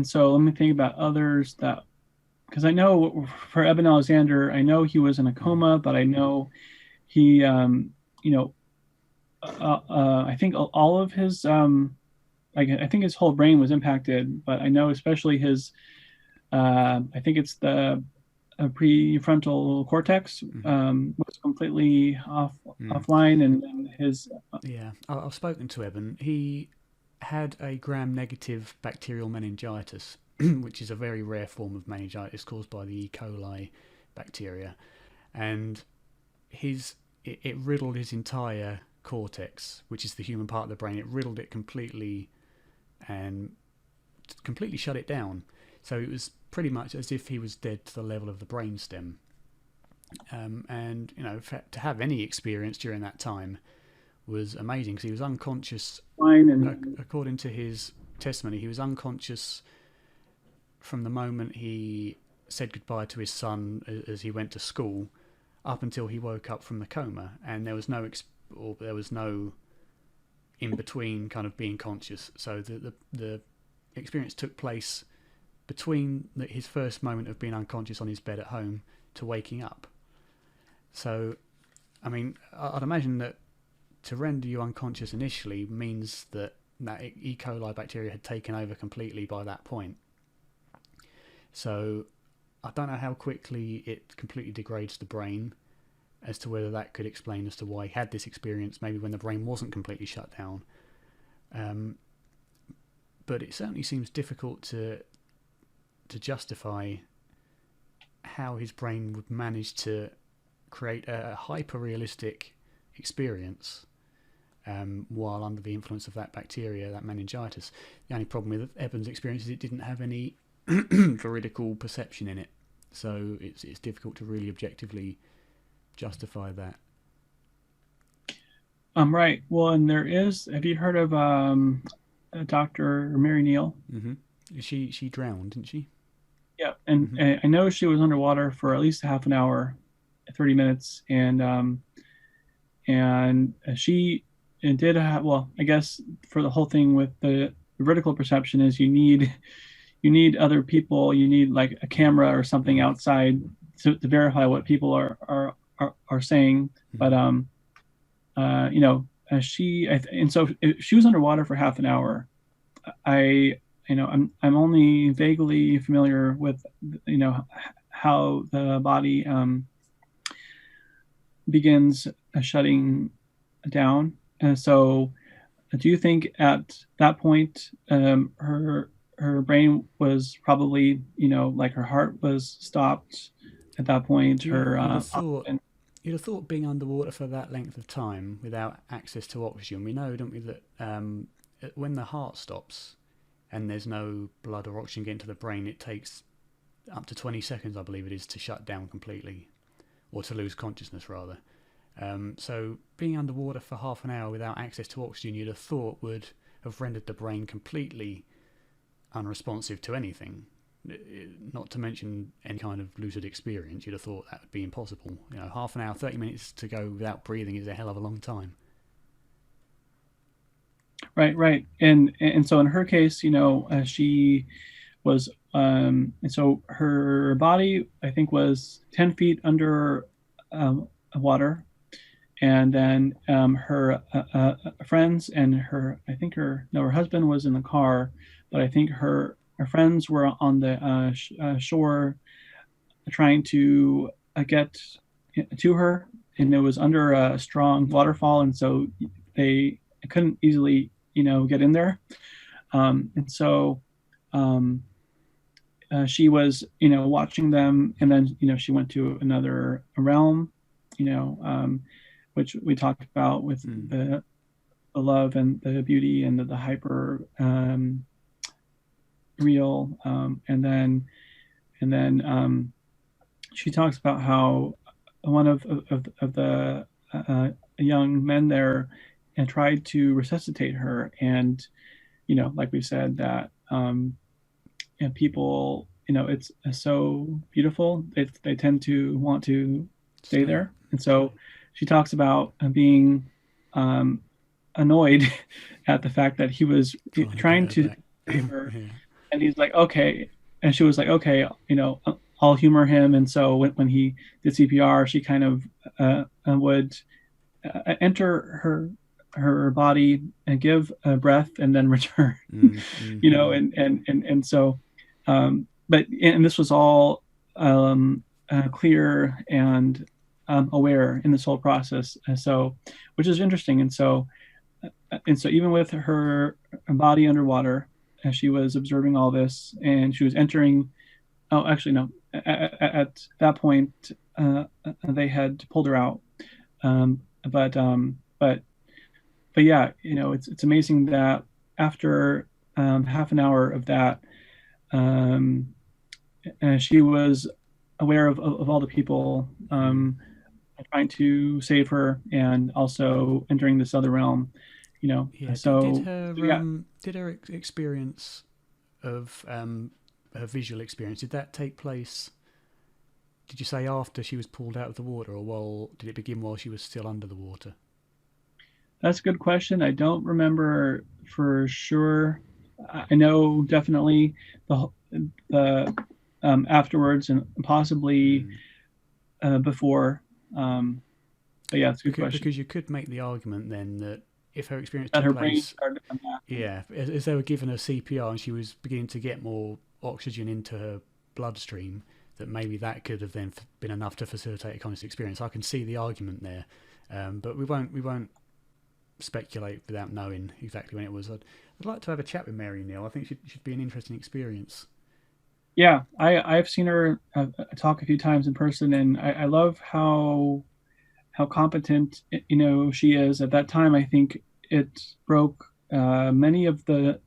so let me think about others that, because I know for Eben Alexander, I know he was in a coma, but I know he I think all of his I think his whole brain was impacted, but I know especially his I think it's the prefrontal cortex was completely offline, and his I've spoken to Eben. He had a gram-negative bacterial meningitis, which is a very rare form of meningitis caused by the E. coli bacteria, and it riddled his entire cortex, which is the human part of the brain. It riddled it completely and completely shut it down. So it was pretty much as if he was dead to the level of the brainstem. And to have any experience during that time was amazing, because he was unconscious. According to his testimony, he was unconscious from the moment he said goodbye to his son as he went to school up until he woke up from the coma, and there was no in between kind of being conscious. So the experience took place between his first moment of being unconscious on his bed at home to waking up. So, I'd imagine that to render you unconscious initially means that that E. coli bacteria had taken over completely by that point. So I don't know how quickly it completely degrades the brain, as to whether that could explain as to why he had this experience, maybe when the brain wasn't completely shut down. But it certainly seems difficult to justify how his brain would manage to create a hyper-realistic experience while under the influence of that bacteria, that meningitis. The only problem with Evans' experience is it didn't have any veridical perception in it, so it's difficult to really objectively justify that. Right. Well, and there is. Have you heard of Dr. Mary Neal? Mm-hmm. She drowned, didn't she? Yeah, and I know she was underwater for at least half an hour, 30 minutes, and she did have. Well, I guess for the whole thing with the vertical perception is you need other people. You need like a camera or something outside to verify what people are saying. But and so if she was underwater for half an hour. I'm only vaguely familiar with how the body begins shutting down. And so, do you think at that point her brain was probably like her heart was stopped at that point? You'd have thought being underwater for that length of time without access to oxygen. We know, don't we, that when the heart stops and there's no blood or oxygen getting to the brain, it takes up to 20 seconds, I believe it is, to shut down completely, or to lose consciousness rather. So being underwater for half an hour without access to oxygen, you'd have thought would have rendered the brain completely unresponsive to anything, not to mention any kind of lucid experience. You'd have thought that would be impossible. Half an hour, 30 minutes to go without breathing is a hell of a long time. Right. And so in her case, she was, and so her body, I think, was 10 feet under water. And then her friends and her husband was in the car, but I think her friends were on the shore trying to get to her, and it was under a strong waterfall, and so they couldn't easily get in there. And so she was watching them, and then she went to another realm, which we talked about with the love and the beauty and the hyper real, and then she talks about how one of the young men there and tried to resuscitate her, and like we said, that and people, it's so beautiful, they tend to want to stay there. And so she talks about being annoyed at the fact that he was trying to save her. Yeah. And he's like, okay, and she was like, okay, I'll humor him. And so when he did CPR, she kind of would enter her body and give a breath and then return. And so but this was all clear and aware in this whole process, and so, which is interesting. And so even with her body underwater, she was observing all this, and she was entering. Oh, actually, no. At that point, they had pulled her out. But yeah, it's amazing that after half an hour of that, she was aware of all the people trying to save her, and also entering this other realm. Yeah. So did her experience of her visual experience, did that take place, did you say after she was pulled out of the water, or did it begin while she was still under the water? That's a good question. I don't remember for sure. I know definitely the afterwards, and possibly before. But yeah, it's a good question. Because you could make the argument then that if her experience that took her brain place, started to come back. yeah, as they were giving her CPR and she was beginning to get more oxygen into her bloodstream, that maybe that could have then been enough to facilitate a conscious experience. I can see the argument there, but we won't speculate without knowing exactly when it was. I'd like to have a chat with Mary Neal. I think it should be an interesting experience. Yeah, I've seen her talk a few times in person, and I love how competent she is. At that time, I think it broke many of the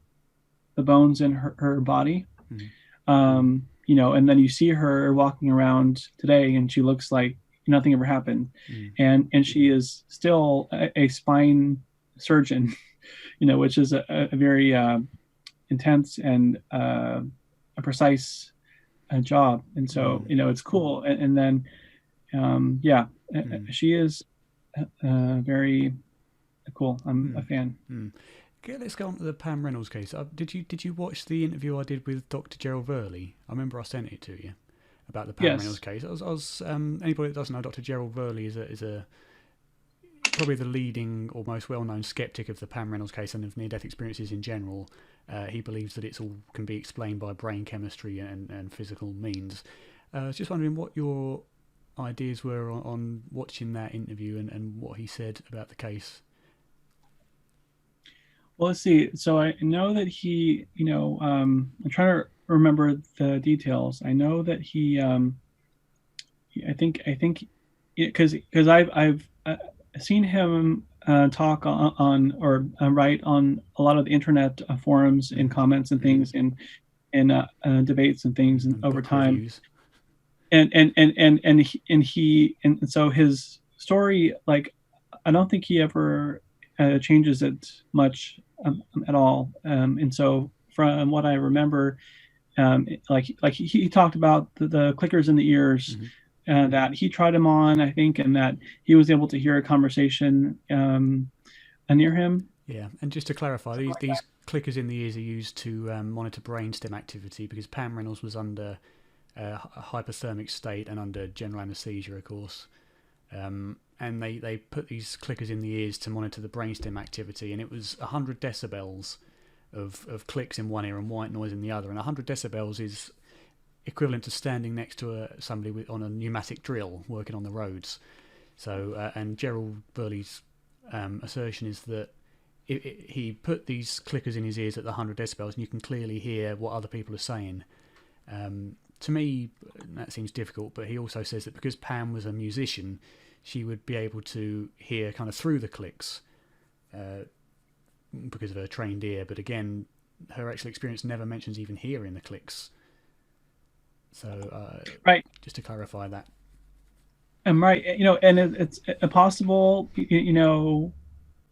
bones in her body. And then you see her walking around today, and she looks like nothing ever happened, and she is still a spine surgeon, which is a very intense and a precise job. And so it's cool. And then she is very cool. I'm a fan. Okay, let's go on to the Pam Reynolds case. Did you watch the interview I did with Dr. Gerald Verley? I remember I sent it to you about the Pam Reynolds case. I was anybody that doesn't know, Dr. Gerald Verley is a probably the leading or most well-known skeptic of the Pam Reynolds case and of near-death experiences in general. He believes that it's all can be explained by brain chemistry and physical means. I was just wondering what your ideas were on watching that interview and what he said about the case. Well, let's see. So I know that he, I'm trying to remember the details. I know that he, I think, because I've seen him talk on or write on a lot of the internet forums and comments and things in debates and things and over time. Reviews. And so his story, like, I don't think he ever changes it much at all. And so from what I remember, like he talked about the clickers in the ears, that he tried them on, I think, and that he was able to hear a conversation near him. Yeah, and just to clarify, these clickers in the ears are used to monitor brainstem activity because Pam Reynolds was under a hypothermic state and under general anaesthesia, of course. And they put these clickers in the ears to monitor the brainstem activity, and it was 100 decibels of clicks in one ear and white noise in the other. And 100 decibels is equivalent to standing next to somebody on a pneumatic drill working on the roads. So, and Gerald Burley's assertion is that he put these clickers in his ears at the 100 decibels, and you can clearly hear what other people are saying. To me, that seems difficult, but he also says that because Pam was a musician, she would be able to hear kind of through the clicks because of her trained ear. But again, her actual experience never mentions even hearing the clicks. So, right. Just to clarify that. Right, and it's possible,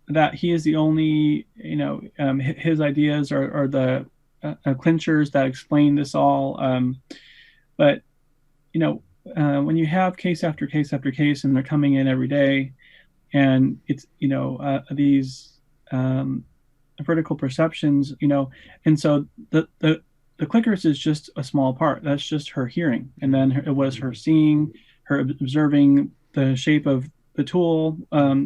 that he is the only, his ideas are the clinchers that explain this all. But, when you have case after case after case and they're coming in every day, and it's, these vertical perceptions, and so the clickers is just a small part. That's just her hearing. And then it was her seeing, her observing the shape of the tool,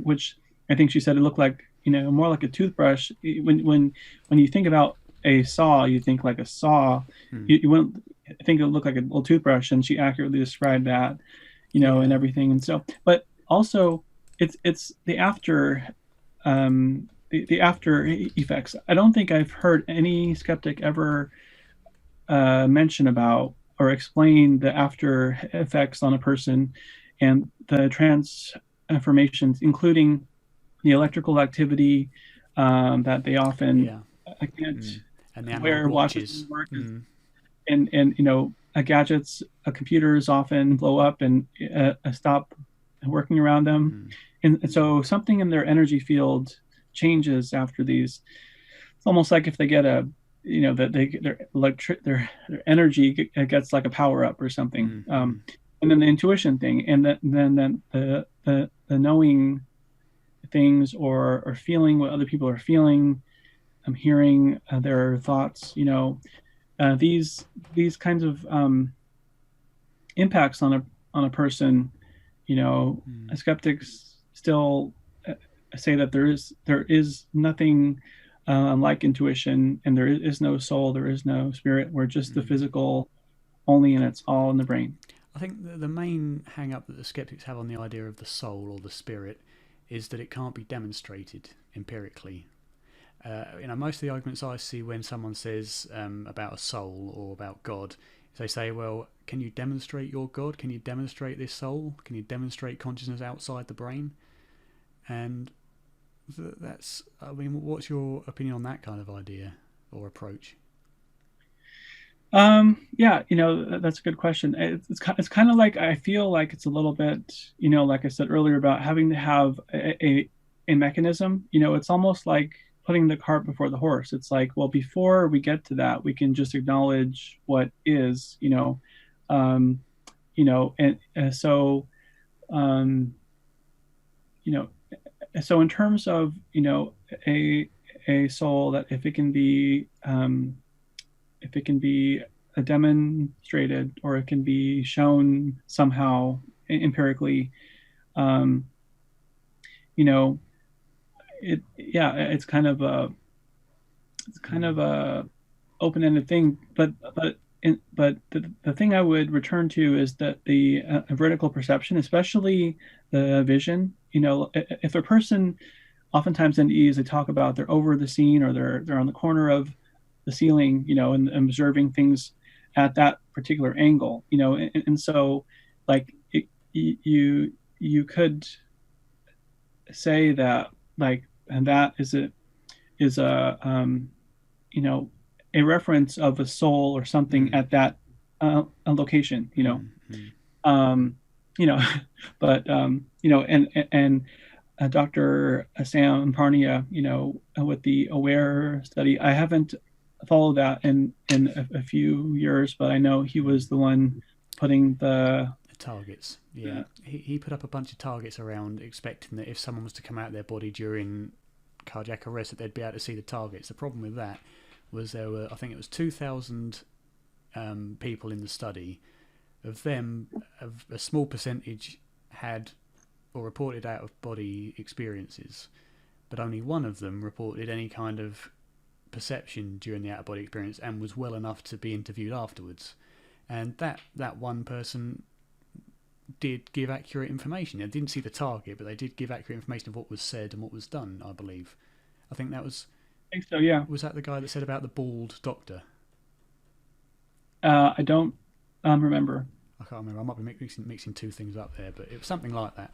which I think she said it looked like, more like a toothbrush. When you think about a saw, you think like a saw. You wouldn't think it would look like a little toothbrush, and she accurately described that, and everything. And so, but also it's the after the after effects. I don't think I've heard any skeptic ever mention about or explain the after effects on a person and the transformations, including the electrical activity that they often can't wear watches work, and gadgets, computers often blow up and stop working around them, and so something in their energy field changes after these. It's almost like if they get a that their energy gets like a power up or something. And then the intuition thing, and then the knowing things or feeling what other people are feeling, hearing their thoughts. These kinds of impacts on a person. Skeptics still say that there is nothing like intuition, and there is no soul, there is no spirit. We're just the physical only, and it's all in the brain. I think the main hang up that the skeptics have on the idea of the soul or the spirit is that it can't be demonstrated empirically. Most of the arguments I see when someone says about a soul or about God, they say, well, can you demonstrate your God? Can you demonstrate this soul? Can you demonstrate consciousness outside the brain? And what's your opinion on that kind of idea or approach? Yeah, that's a good question. It's kind of like, I feel like it's a little bit, like I said earlier about having to have a mechanism. It's almost like putting the cart before the horse. It's like, well, before we get to that, we can just acknowledge what is, um, and so, um, you know, so in terms of, a a soul, that if it can be demonstrated, or it can be shown somehow empirically, um, you know, it's kind of a open-ended thing, but the thing I would return to is that the vertical perception, especially the vision. If a person, oftentimes NDEs, they talk about they're over the scene, or they're on the corner of the ceiling, and observing things at that particular angle, and so, like, you could say that, like, and that is you know a reference of a soul or something at that a location, um, you know, but and Dr. Sam Parnia, with the AWARE study. I haven't followed that in a few years, but I know he was the one putting the targets. Yeah, he put up a bunch of targets around, expecting that if someone was to come out of their body during cardiac arrest, that they'd be able to see the targets. The problem with that was there were, I think it was 2,000 people in the study. Of them, a small percentage had or reported out of body experiences, but only one of them reported any kind of perception during the out of body experience and was well enough to be interviewed afterwards. And that one person did give accurate information. They didn't see the target, but they did give accurate information of what was said and what was done, I believe. I think that was. I think so, yeah. Was that the guy that said about the bald doctor? I don't remember. I can't remember. I might be mixing two things up there, but it was something like that.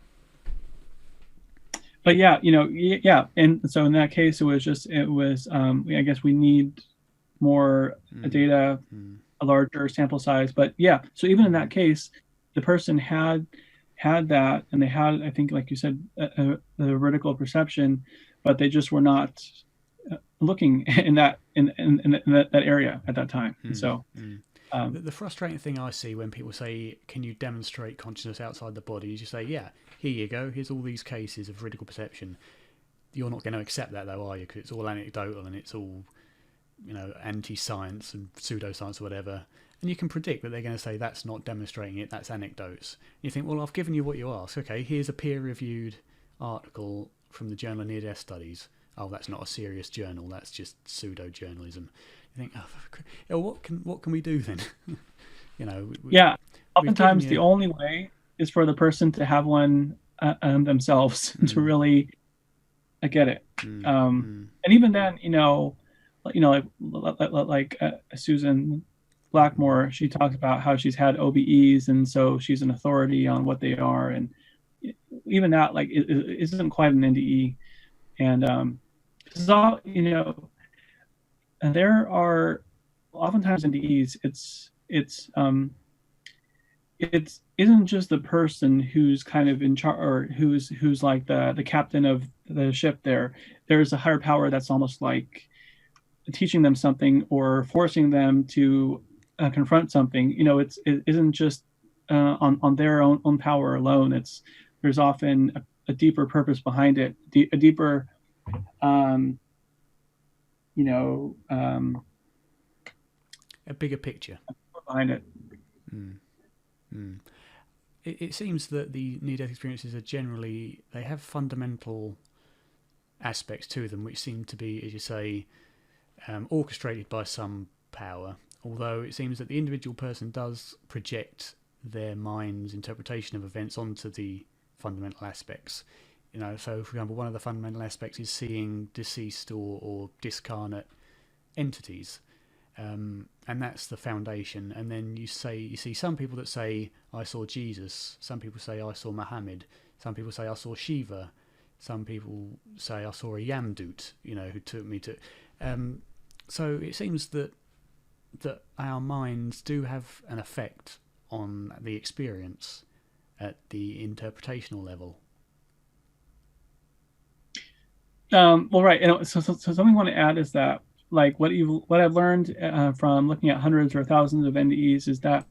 But yeah, yeah, and so in that case, I guess we need more data, a larger sample size. But yeah, so even in that case, the person had that, and they had, I think, like you said, the vertical perception, but they just were not looking in that area at that time. So the frustrating thing I see when people say, can you demonstrate consciousness outside the body, is you say, yeah, here you go, here's all these cases of vertical perception. You're not going to accept that, though, are you? Because it's all anecdotal and it's all, anti-science and pseudoscience or whatever. And you can predict that they're going to say that's not demonstrating it, that's anecdotes. And you think, well, I've given you what you asked. Okay, here's a peer-reviewed article from the Journal of Near-Death Studies. Oh, that's not a serious journal, that's just pseudo-journalism. You think, oh, what can we do then? Yeah, oftentimes the only way is for the person to have one themselves to really get it. And even then, like Susan Blackmore, she talks about how she's had OBEs, and so she's an authority on what they are, and even that, like, it isn't quite an NDE. And this is all, and there are oftentimes NDEs. It isn't just the person who's kind of in charge, or who's like the captain of the ship. There's a higher power that's almost like teaching them something or forcing them to confront something. It isn't just on their own power alone. There's often a deeper purpose behind it, a deeper a bigger picture behind it. It seems that the near-death experiences are generally, they have fundamental aspects to them which seem to be, as you say, orchestrated by some power, although it seems that the individual person does project their mind's interpretation of events onto the fundamental aspects. So for example, one of the fundamental aspects is seeing deceased or discarnate entities, and that's the foundation. And then you see some people that say, I saw Jesus, some people say I saw Muhammad, some people say I saw Shiva, some people say I saw a Yamdut, who took me to. So it seems that our minds do have an effect on the experience at the interpretational level. Well, right. So something I want to add is that, like, what I've learned from looking at hundreds or thousands of NDEs is that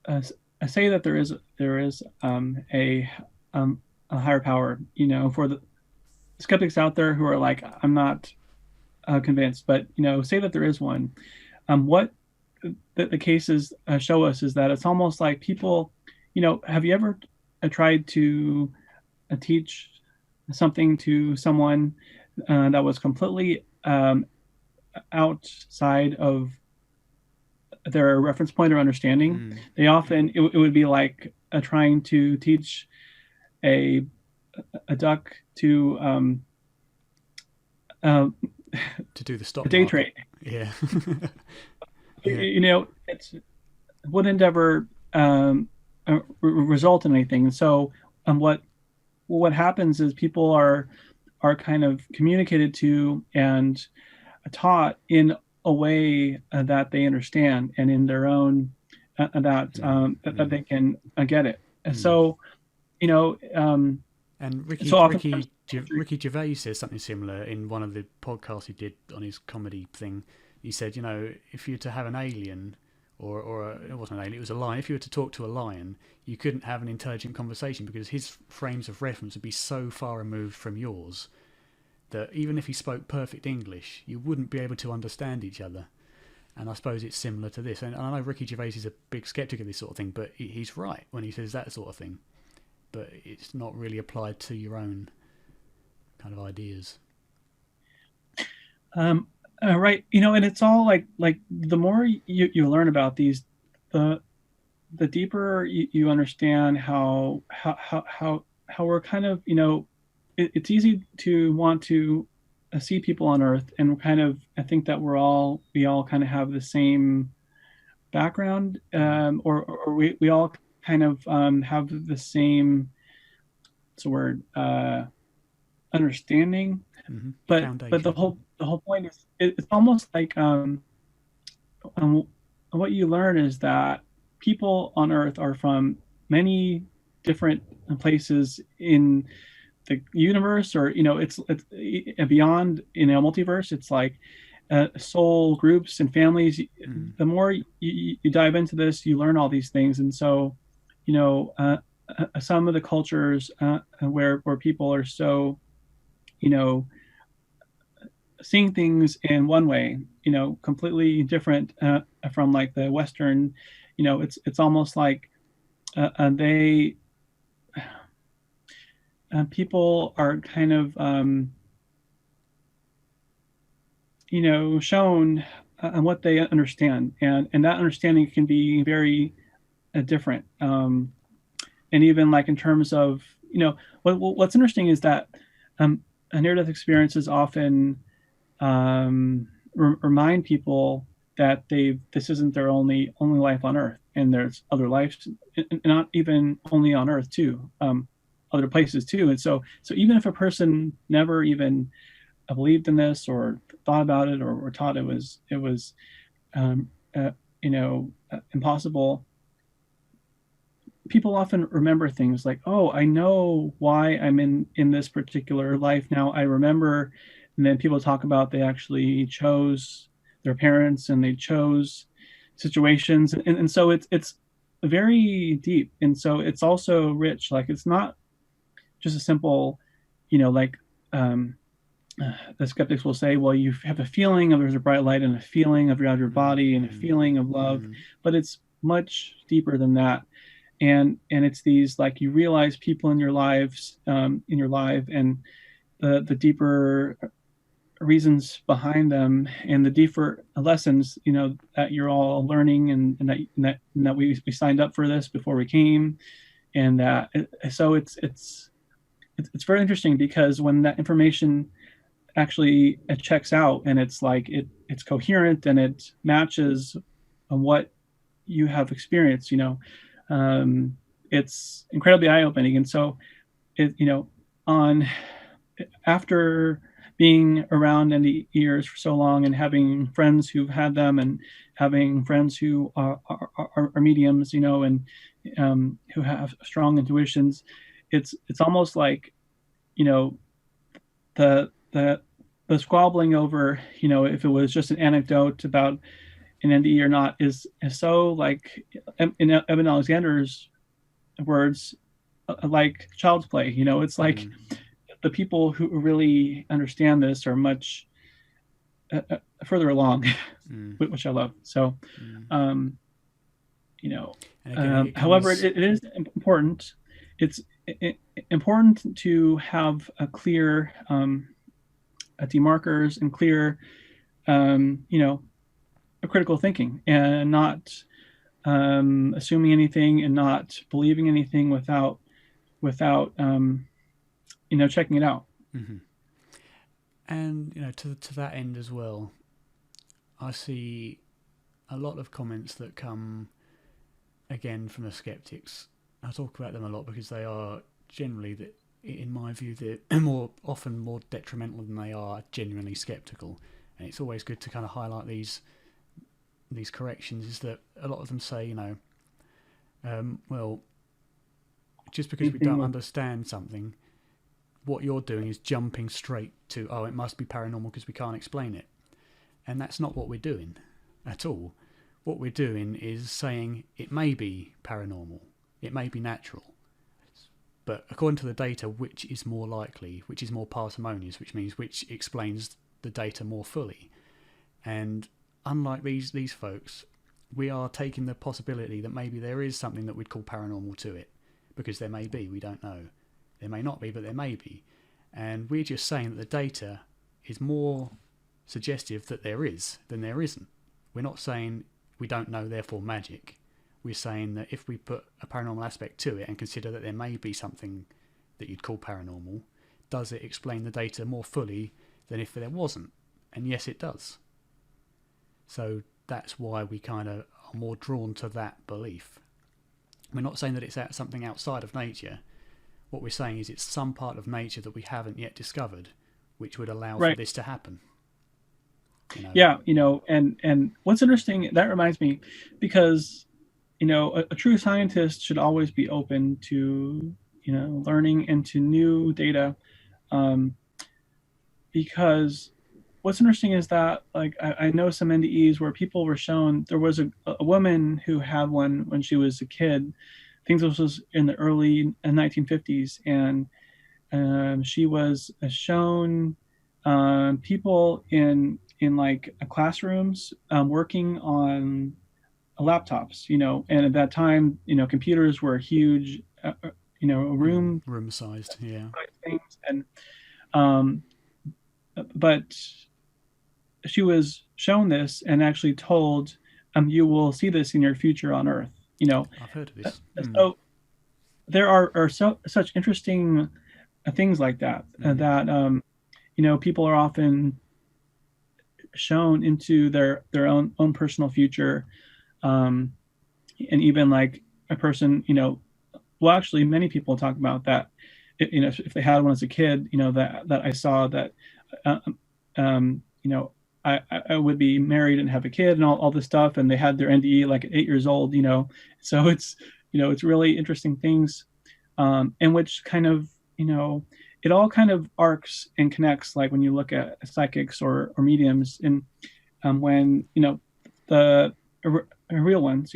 I say that there is a higher power. For the skeptics out there who are like, I'm not convinced, but say that there is one. What the cases show us is that it's almost like people. Have you ever tried to teach something to someone that was completely outside of their reference point or understanding? They often it would be like trying to teach a duck to do the stock day trade. Yeah. It wouldn't ever result in anything. So what happens is people are kind of communicated to and taught in a way that they understand and in their own that they can get it. So and Ricky Gervais says something similar in one of the podcasts he did on his comedy thing. He said, if you were to have an alien, or it wasn't an alien, it was a lion. If you were to talk to a lion, you couldn't have an intelligent conversation because his frames of reference would be so far removed from yours that even if he spoke perfect English, you wouldn't be able to understand each other. And I suppose it's similar to this. And I know Ricky Gervais is a big skeptic of this sort of thing, but he's right when he says that sort of thing. But it's not really applied to your own kind of ideas. Right. And it's all like the more you learn about these, the deeper you understand how we're kind of, it's easy to want to see people on Earth and kind of, I think that we all kind of have the same background, or we all kind of have the same, what's the word, understanding. Mm-hmm. But the whole point is it's almost like what you learn is that people on Earth are from many different places in the universe, or it's beyond multiverse. It's like soul groups and families. Mm-hmm. The more you dive into this, you learn all these things. And so some of the cultures where people are so seeing things in one way, completely different from like the Western, it's almost like people are kind of, shown what they understand, and that understanding can be very different. And even like in terms of, what's interesting is that a near-death experiences often remind people that this isn't their only life on Earth, and there's other lives, and not even only on Earth too, other places too. And so even if a person never even believed in this or thought about it or taught it was impossible, people often remember things like, oh, I know why I'm in this particular life now. I remember. And then people talk about they actually chose their parents and they chose situations. And so it's very deep. And so it's also rich. Like, it's not just a simple, like the skeptics will say, well, you have a feeling of there's a bright light and a feeling of your body and a feeling of love, but it's much deeper than that. and it's these, like, you realize people in your lives, in your life, and the deeper reasons behind them, and the deeper lessons, that you're all learning, and that we signed up for this before we came, and that so it's very interesting, because when that information actually checks out, and it's like it's coherent, and it matches on what you have experienced, it's incredibly eye-opening. And so on after being around NDE ears for so long, and having friends who've had them, and having friends who are mediums, and who have strong intuitions, it's almost like, the the squabbling over, if it was just an anecdote about an NDE or not, is so, like, in Evan Alexander's words, like child's play. It's like the people who really understand this are much further along, which I love. So, however, it is important. It's important to have a clear demarkers, and clear, critical thinking, and not assuming anything, and not believing anything without checking it out. Mm-hmm. And to that end as well, I see a lot of comments that come again from the skeptics. I talk about them a lot because they are generally, in my view, they're often more detrimental than they are genuinely skeptical. And it's always good to kind of highlight these corrections. Is that a lot of them say, well, just because we don't understand something, what you're doing is jumping straight to, it must be paranormal because we can't explain it. And that's not what we're doing at all. What we're doing is saying it may be paranormal, it may be natural, but according to the data, which is more likely, which is more parsimonious, which means which explains the data more fully. And unlike these folks, we are taking the possibility that maybe there is something that we'd call paranormal to it, because there may be, we don't know. There may not be, but there may be. And we're just saying that the data is more suggestive that there is than there isn't. We're not saying we don't know, therefore magic. We're saying that if we put a paranormal aspect to it and consider that there may be something that you'd call paranormal, does it explain the data more fully than if there wasn't? And yes, it does. So that's why we kind of are more drawn to that belief. We're not saying that it's something outside of nature. What we're saying is it's some part of nature that we haven't yet discovered, which would allow for this to happen. Yeah, and what's interesting, that reminds me, because a true scientist should always be open to learning and to new data, because what's interesting is that, like, I know some NDEs where people were shown, there was a woman who had one when she was a kid. I think this was in the early 1950s, and she was shown people in like classrooms working on laptops, and at that time, computers were huge, room sized, yeah, things, and but she was shown this and actually told, you will see this in your future on Earth. I've heard of this. So there are such interesting things like that, that people are often shown into their own personal future, and even like a person, well, actually many people talk about that, if they had one as a kid, that I saw that I would be married and have a kid and all this stuff, and they had their NDE like at 8 years old, so it's it's really interesting things, and which kind of, it all kind of arcs and connects, like when you look at psychics or mediums, and when the real ones,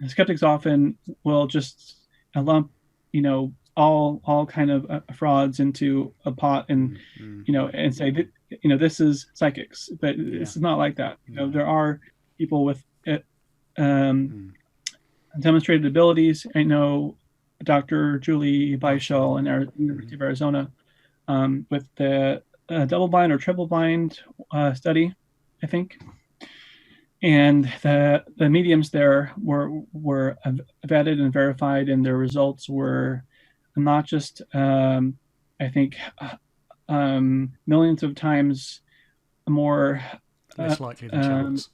skeptics often will just lump all kind of frauds into a pot, and and say that this is psychics, but it's not like that. There are people with demonstrated abilities. I know Dr. Julie Beischel in University of Arizona with the double-blind or triple-blind study, I think. And the mediums there were vetted and verified, and their results were not just, I think, millions of times more less likely than chance.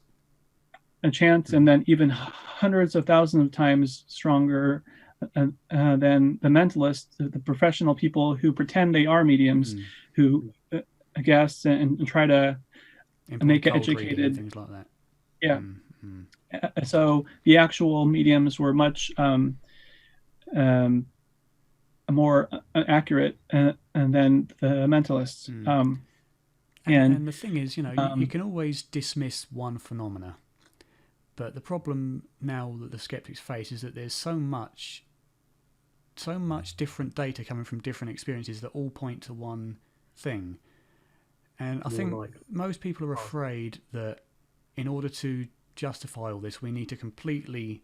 A chance, and then even hundreds of thousands of times stronger than the mentalists, the professional people who pretend they are mediums, who guess and try to make educated things like that. Yeah. So the actual mediums were much more accurate than the mentalists. And the thing is, you can always dismiss one phenomena, but the problem now that the skeptics face is that there's so much different data coming from different experiences that all point to one thing. And I think most people are afraid that in order to justify all this, we need to completely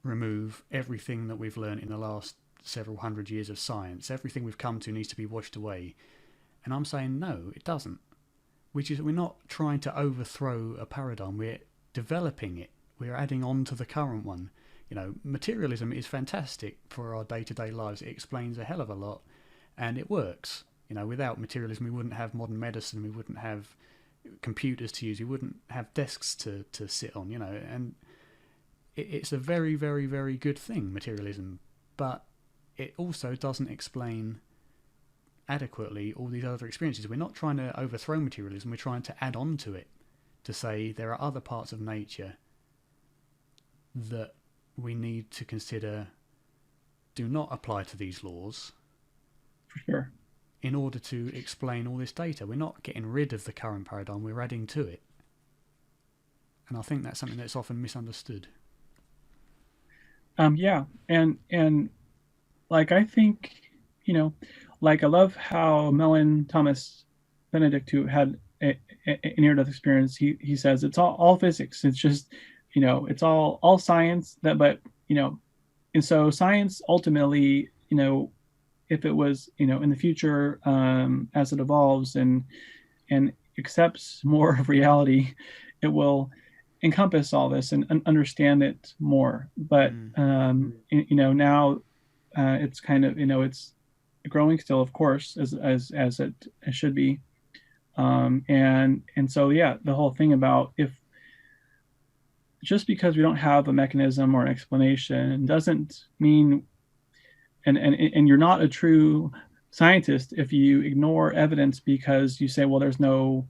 remove everything that we've learned in the last several hundred years of science. Everything we've come to needs to be washed away. And I'm saying, no, it doesn't. We're not trying to overthrow a paradigm. We're developing it. We're adding on to the current one. Materialism is fantastic for our day-to-day lives. It explains a hell of a lot, and it works. Without materialism, we wouldn't have modern medicine. We wouldn't have computers to use. We wouldn't have desks to sit on. And it's a very, very, very good thing, materialism. But it also doesn't explain adequately all these other experiences. We're not trying to overthrow materialism. We're trying to add on to it, to say there are other parts of nature that we need to consider do not apply to these laws. For sure. In order to explain all this data. We're not getting rid of the current paradigm, we're adding to it. And I think that's something that's often misunderstood. Yeah. And like, I think, I love how Mellon Thomas Benedict, who had a near-death experience, he says it's all physics. It's just, it's all science but and so science ultimately, if it was, in the future, as it evolves and accepts more of reality, it will encompass all this and understand it more. But now it's kind of, it's growing still, of course, as it should be. And so, yeah, the whole thing about just because we don't have a mechanism or an explanation doesn't mean, and you're not a true scientist if you ignore evidence because you say, well, there's no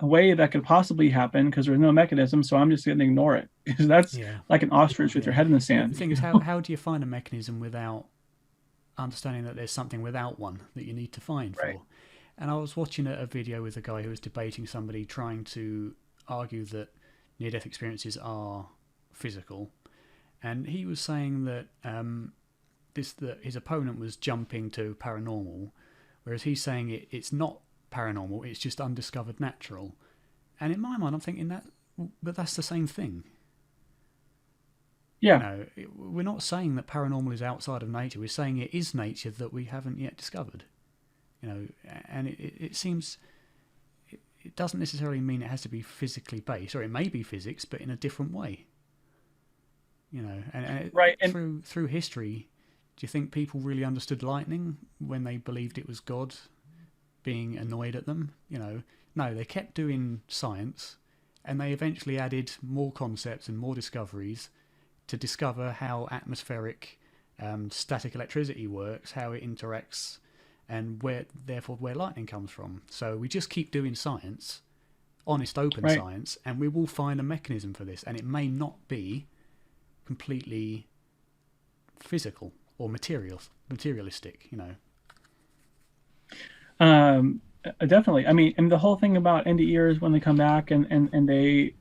way that could possibly happen because there's no mechanism, so I'm just going to ignore it. Because that's like an ostrich with your head in the sand. The thing is, how do you find a mechanism without understanding that there's something without one that you need to find for? And I was watching a video with a guy who was debating somebody trying to argue that near-death experiences are physical, and he was saying that that his opponent was jumping to paranormal, whereas he's saying it's not paranormal, it's just undiscovered natural. And in my mind, I'm thinking but that's the same thing. Yeah. We're not saying that paranormal is outside of nature. We're saying it is nature that we haven't yet discovered. And it seems it doesn't necessarily mean it has to be physically based, or it may be physics, but in a different way. And through history, do you think people really understood lightning when they believed it was God being annoyed at them? No, they kept doing science, and they eventually added more concepts and more discoveries to discover how atmospheric static electricity works, how it interacts, and where lightning comes from. So we just keep doing science, honest, open science, and we will find a mechanism for this. And it may not be completely physical or materialistic, Definitely. I mean, and the whole thing about NDEers when they come back and they,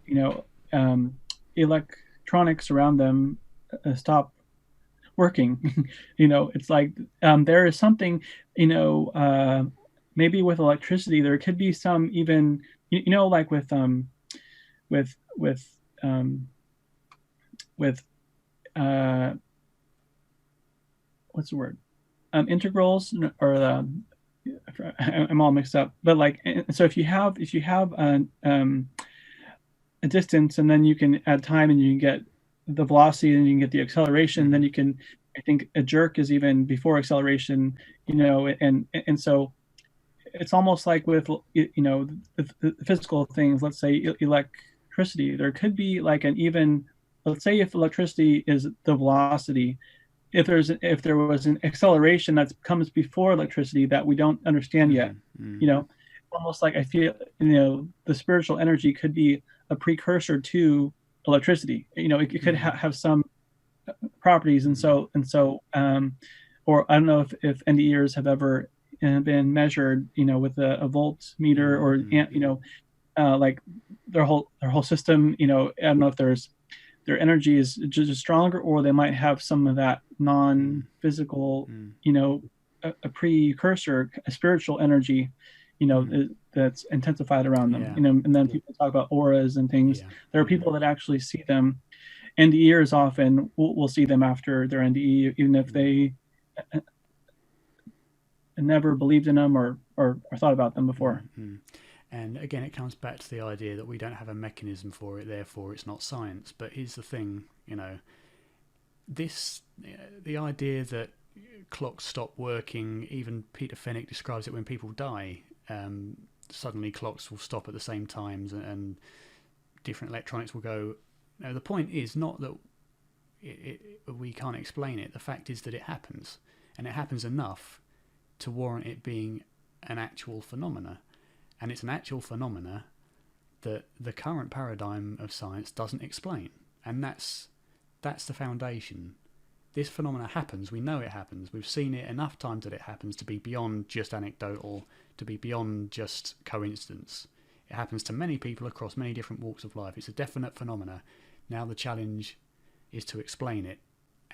electronics around them stop working. It's like there is something, maybe with electricity there could be some even, like with with what's the word? Integrals, or I'm all mixed up. But like, so if you have a distance, and then you can add time, and you can get the velocity, and you can get the acceleration, then you can, I think a jerk is even before acceleration, and so it's almost like with the physical things. Let's say electricity, there could be like an even, let's say if electricity is the velocity, if there was an acceleration that comes before electricity that we don't understand yet, almost like I feel the spiritual energy could be a precursor to electricity. It could have some properties, and so or I don't know if NDEers have ever been measured, with a voltmeter, or like their whole system. I don't know if their energy is just stronger, or they might have some of that non-physical, a precursor, a spiritual energy, that's intensified around them. And then people talk about auras and things. There are people that actually see them. NDEers often will see them after their NDE, even if they never believed in them or thought about them before. And again, it comes back to the idea that we don't have a mechanism for it, therefore it's not science. But here's the thing, the idea that clocks stop working, even Peter Fenwick describes it when people die. Suddenly clocks will stop at the same times, and different electronics will go. Now, the point is not that we can't explain it. The fact is that it happens, and it happens enough to warrant it being an actual phenomena. And it's an actual phenomena that the current paradigm of science doesn't explain. And that's the foundation. This phenomena happens. We know it happens. We've seen it enough times that it happens to be beyond just anecdotal, to be beyond just coincidence. It happens to many people across many different walks of life. It's a definite phenomena. Now the challenge is to explain it.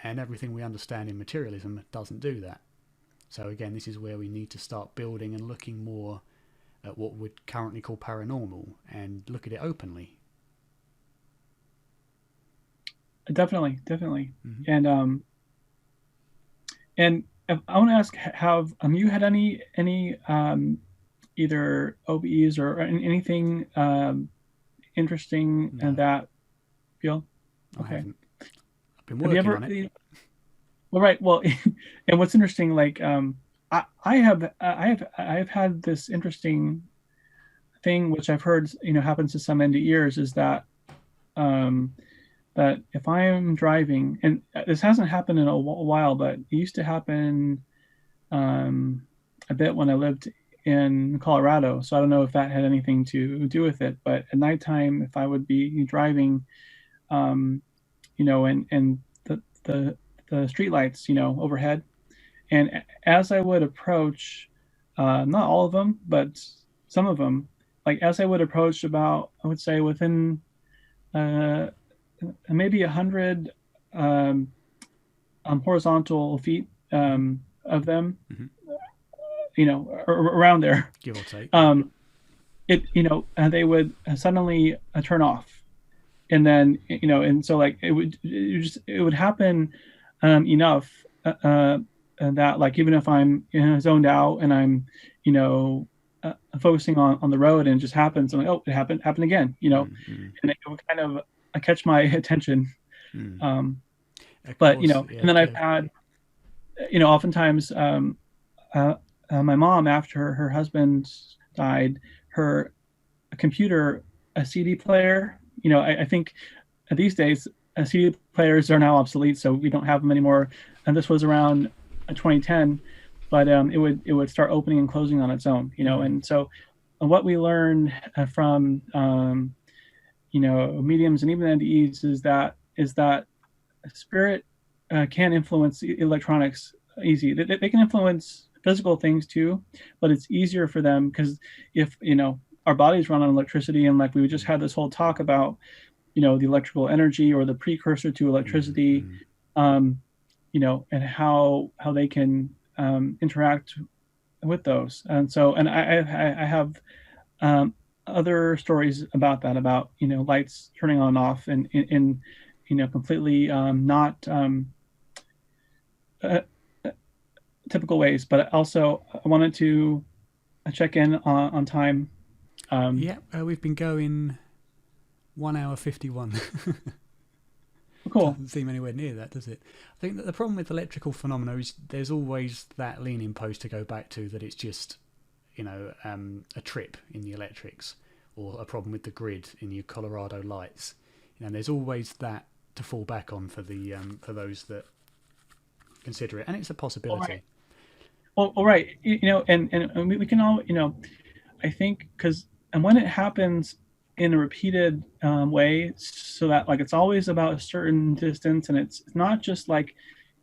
And everything we understand in materialism doesn't do that. So again, this is where we need to start building and looking more at what we'd currently call paranormal, and look at it openly. Definitely. And I want to ask, have you had any either OBEs or anything interesting in that field? Okay. I've been working on it. Well, right. Well, and what's interesting, like, I have had this interesting thing, which I've heard, happens to some NDEers, is that that if I am driving, and this hasn't happened in a while, but it used to happen a bit when I lived in Colorado. So I don't know if that had anything to do with it. But at nighttime, if I would be driving, and the street lights, overhead, and as I would approach, not all of them, but some of them, like as I would approach about, I would say within maybe 100 horizontal feet of them, around there, give or take, they would suddenly turn off, and then and so like it would happen enough and that, like, even if I'm zoned out and I'm focusing on the road, and it just happens, I'm like, oh, it happened again, and it would kind of catch my attention. But and then I've had oftentimes my mom, after her husband died, her computer, a CD player, I think these days CD players are now obsolete, so we don't have them anymore, and this was around 2010, but it would start opening and closing on its own, and so what we learned from mediums and even NDEs is that spirit can influence electronics easy. They can influence physical things too, but it's easier for them because if our bodies run on electricity, and like we just had this whole talk about the electrical energy or the precursor to electricity, and how they can interact with those. And so, and I have other stories about that, about lights turning on and off, and completely not uh, typical ways. But also, I wanted to check in on time. Yeah, we've been going 1 hour 51. Cool. Doesn't seem anywhere near that, does it? I think that the problem with electrical phenomena is there's always that leaning post to go back to, that it's just, a trip in the electrics, or a problem with the grid in your Colorado lights. There's always that to fall back on for the for those that consider it, and it's a possibility. All right. And we can all, I think, and when it happens in a repeated way, so that like it's always about a certain distance, and it's not just like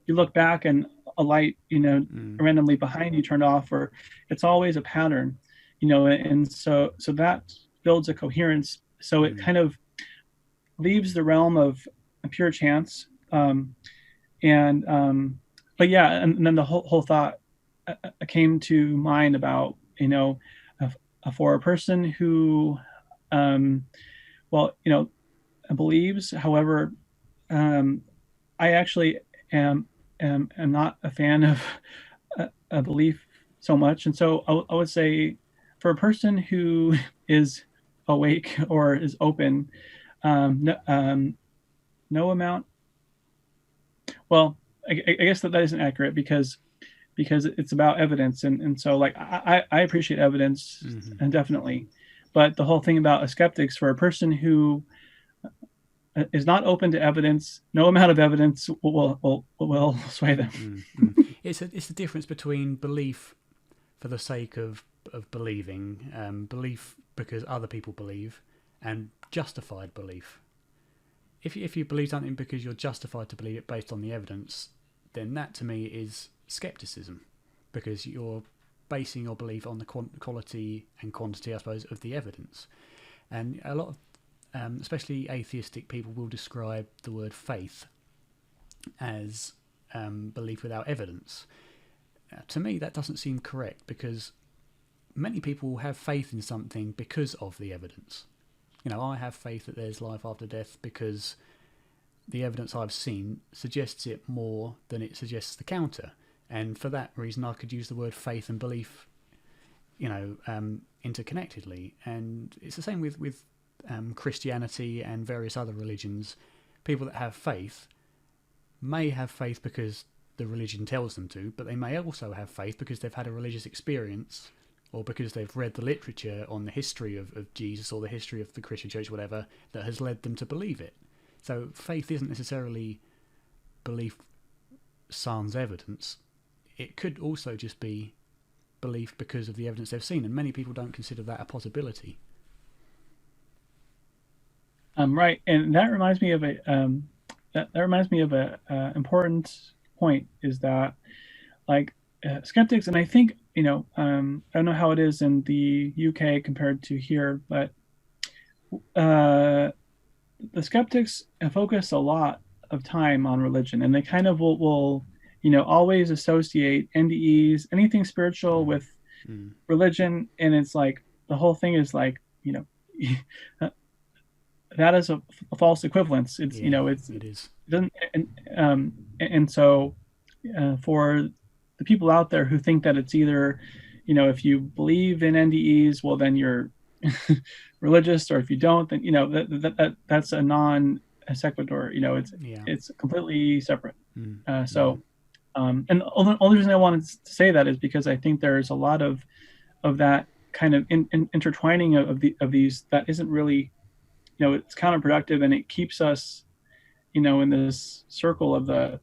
you look back and a light, randomly behind you turned off, or it's always a pattern, and so that builds a coherence. So it kind of leaves the realm of pure chance. But yeah, and then the whole thought came to mind about, for a person who, well, believes. However, I actually am not a fan of a belief so much, and so I would say, for a person who is awake or is open, no amount. Well, I guess that isn't accurate, because it's about evidence, and so like I appreciate evidence, and definitely, but the whole thing about a skeptics, for a person who is not open to evidence, no amount of evidence will sway them. It's a difference between belief for the sake of believing, belief because other people believe, and justified belief. If you believe something because you're justified to believe it based on the evidence, then that to me is skepticism, because you're basing your belief on the quality and quantity, I suppose, of the evidence. And a lot of, especially atheistic people, will describe the word faith as belief without evidence. To me, that doesn't seem correct, because many people have faith in something because of the evidence. I have faith that there's life after death because the evidence I've seen suggests it more than it suggests the counter. And for that reason, I could use the word faith and belief, interconnectedly. And it's the same with Christianity and various other religions. People that have faith may have faith because the religion tells them to, but they may also have faith because they've had a religious experience, or because they've read the literature on the history of Jesus, or the history of the Christian church, whatever, that has led them to believe it. So faith isn't necessarily belief sans evidence. It could also just be belief because of the evidence they've seen, and many people don't consider that a possibility. Right, and that reminds me of a important point, is that like skeptics, and I think I don't know how it is in the UK compared to here, but the skeptics focus a lot of time on religion, and they kind of will always associate NDEs, anything spiritual, with religion, and it's like the whole thing is like that is a false equivalence. It's it is. Doesn't, and so for the people out there who think that it's either, if you believe in NDEs, well then you're religious, or if you don't, then that's a non sequitur. It's completely separate. And the only reason I wanted to say that is because I think there's a lot of that kind of intertwining of these that isn't really, it's counterproductive, and it keeps us, in this circle of the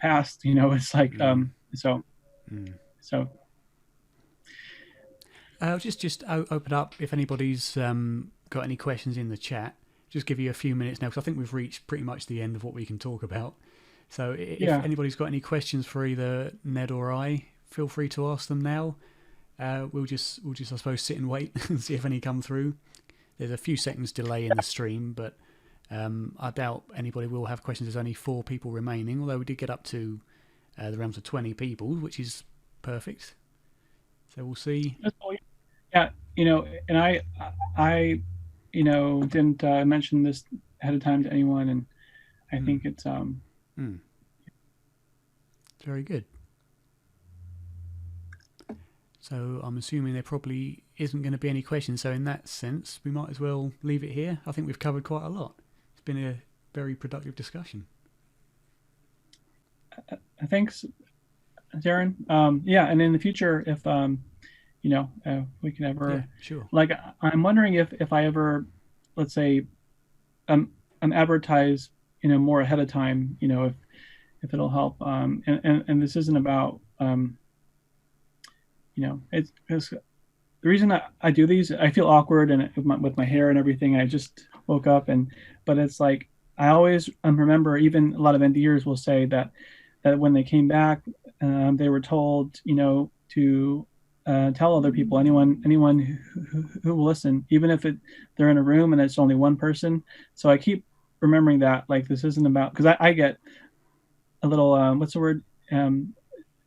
past. It's like so. I'll just open up if anybody's got any questions in the chat. Just give you a few minutes now, because I think we've reached pretty much the end of what we can talk about. So if anybody's got any questions for either Ned or I, feel free to ask them now. We'll just I suppose sit and wait and see if any come through. There's a few seconds delay in the stream, but I doubt anybody will have questions. There's only 4 people remaining, although we did get up to the realms of 20 people, which is perfect. So we'll see. Yeah, and I didn't mention this ahead of time to anyone, and I think it's very good. So I'm assuming there probably isn't going to be any questions. So in that sense, we might as well leave it here. I think we've covered quite a lot. It's been a very productive discussion. Thanks, Darren. And in the future, if we can ever, sure. Like, I'm wondering if I ever, let's say, I'm advertise, more ahead of time, if it'll help. And this isn't about, it's the reason I do these. I feel awkward and with my hair and everything. I just woke up but it's like I always remember. Even a lot of NDers will say that when they came back, they were told, to tell other people, anyone who will listen, even if they're in a room and it's only one person. So I keep remembering that, like, this isn't about, because I get a little what's the word,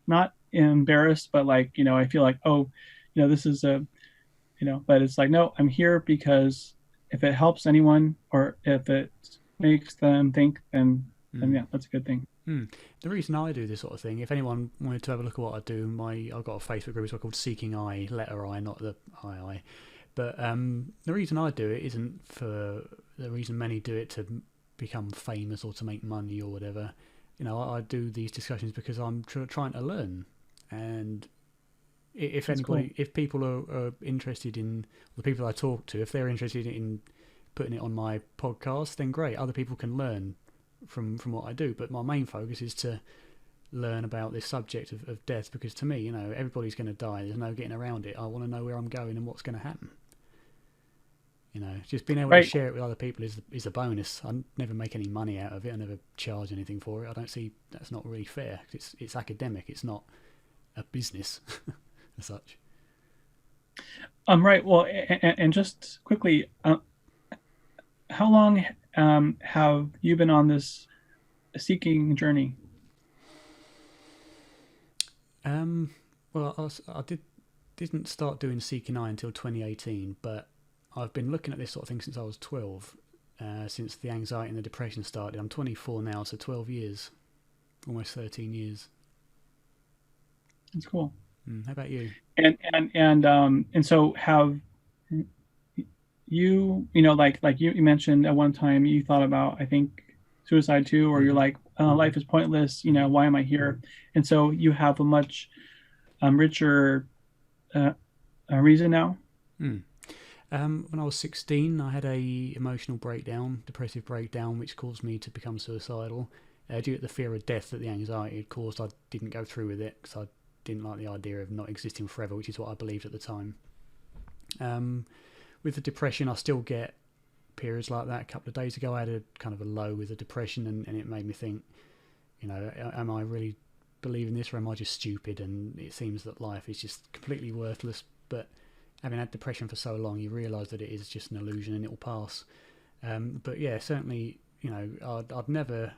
not embarrassed, but like, I feel like, oh, this is but it's like, no, I'm here because if it helps anyone or if it makes them think, then yeah, that's a good thing. The reason I do this sort of thing, if anyone wanted to have a look at what I do, I've got a Facebook group called Seeking I, letter I, not the II. But the reason I do it isn't for the reason many do it, to become famous or to make money or whatever. I do these discussions because I'm trying to learn. And if That's anybody, cool. if people are interested in, the people I talk to, if they're interested in putting it on my podcast, then great. Other people can learn from what I do, but my main focus is to learn about this subject of death, because to me, everybody's going to die. There's no getting around it. I want to know where I'm going and what's going to happen. Just being able to share it with other people is a bonus. I never make any money out of it. I never charge anything for it. I don't see, that's not really fair. It's academic. It's not a business as such. Right. Well, and just quickly, how long have you been on this seeking journey? Well, I didn't start doing Seeking I until 2018, but I've been looking at this sort of thing since I was 12, since the anxiety and the depression started. I'm 24 now, so 12 years, almost 13 years. That's cool. How about you? And so have you, like you mentioned at one time you thought about, I think, suicide too, or you're like, life is pointless, why am I here? And so you have a much richer reason now. When I was 16, I had a emotional breakdown, depressive breakdown, which caused me to become suicidal. Due to the fear of death that the anxiety had caused, I didn't go through with it because I didn't like the idea of not existing forever, which is what I believed at the time. With the depression, I still get periods like that. A couple of days ago, I had a kind of a low with the depression, and it made me think, am I really believing this, or am I just stupid? And it seems that life is just completely worthless. But having had depression for so long, you realise that it is just an illusion and it will pass. But yeah, certainly, I'd never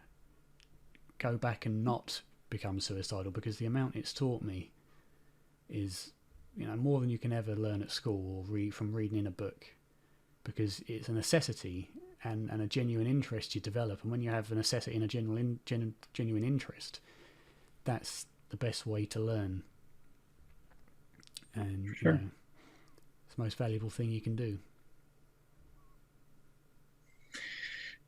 go back and not become suicidal, because the amount it's taught me is, more than you can ever learn at school or from reading in a book, because it's a necessity and a genuine interest you develop. And when you have a necessity and a genuine interest, that's the best way to learn. And sure. It's the most valuable thing you can do.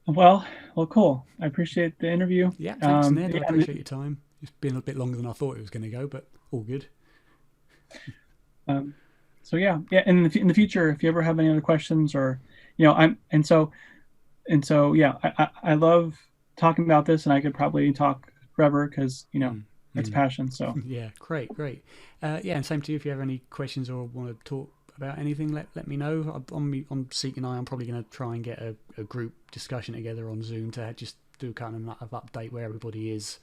Well, cool. I appreciate the interview. Yeah, thanks, Ned. I appreciate your time. It's been a bit longer than I thought it was going to go, but all good. So yeah. In the future, if you ever have any other questions, or I love talking about this, and I could probably talk forever because it's passion. So yeah, great. And same to you. If you have any questions or want to talk about anything, let me know. On Seeking I, I'm probably going to try and get a group discussion together on Zoom to just do kind of update where everybody is,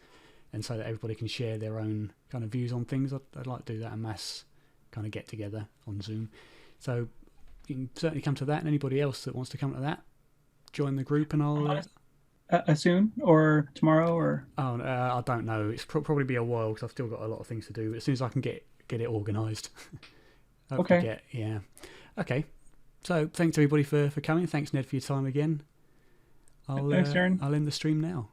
and so that everybody can share their own kind of views on things. I'd like to do that en masse kind of get together on Zoom. So you can certainly come to that, and anybody else that wants to come to that, join the group, and I'll... soon or tomorrow or... I don't know. It's probably be a while because I've still got a lot of things to do. But as soon as I can get it organised. Okay. Okay. So thanks everybody for coming. Thanks, Ned, for your time again. I'll Thanks, Aaron. I'll end the stream now.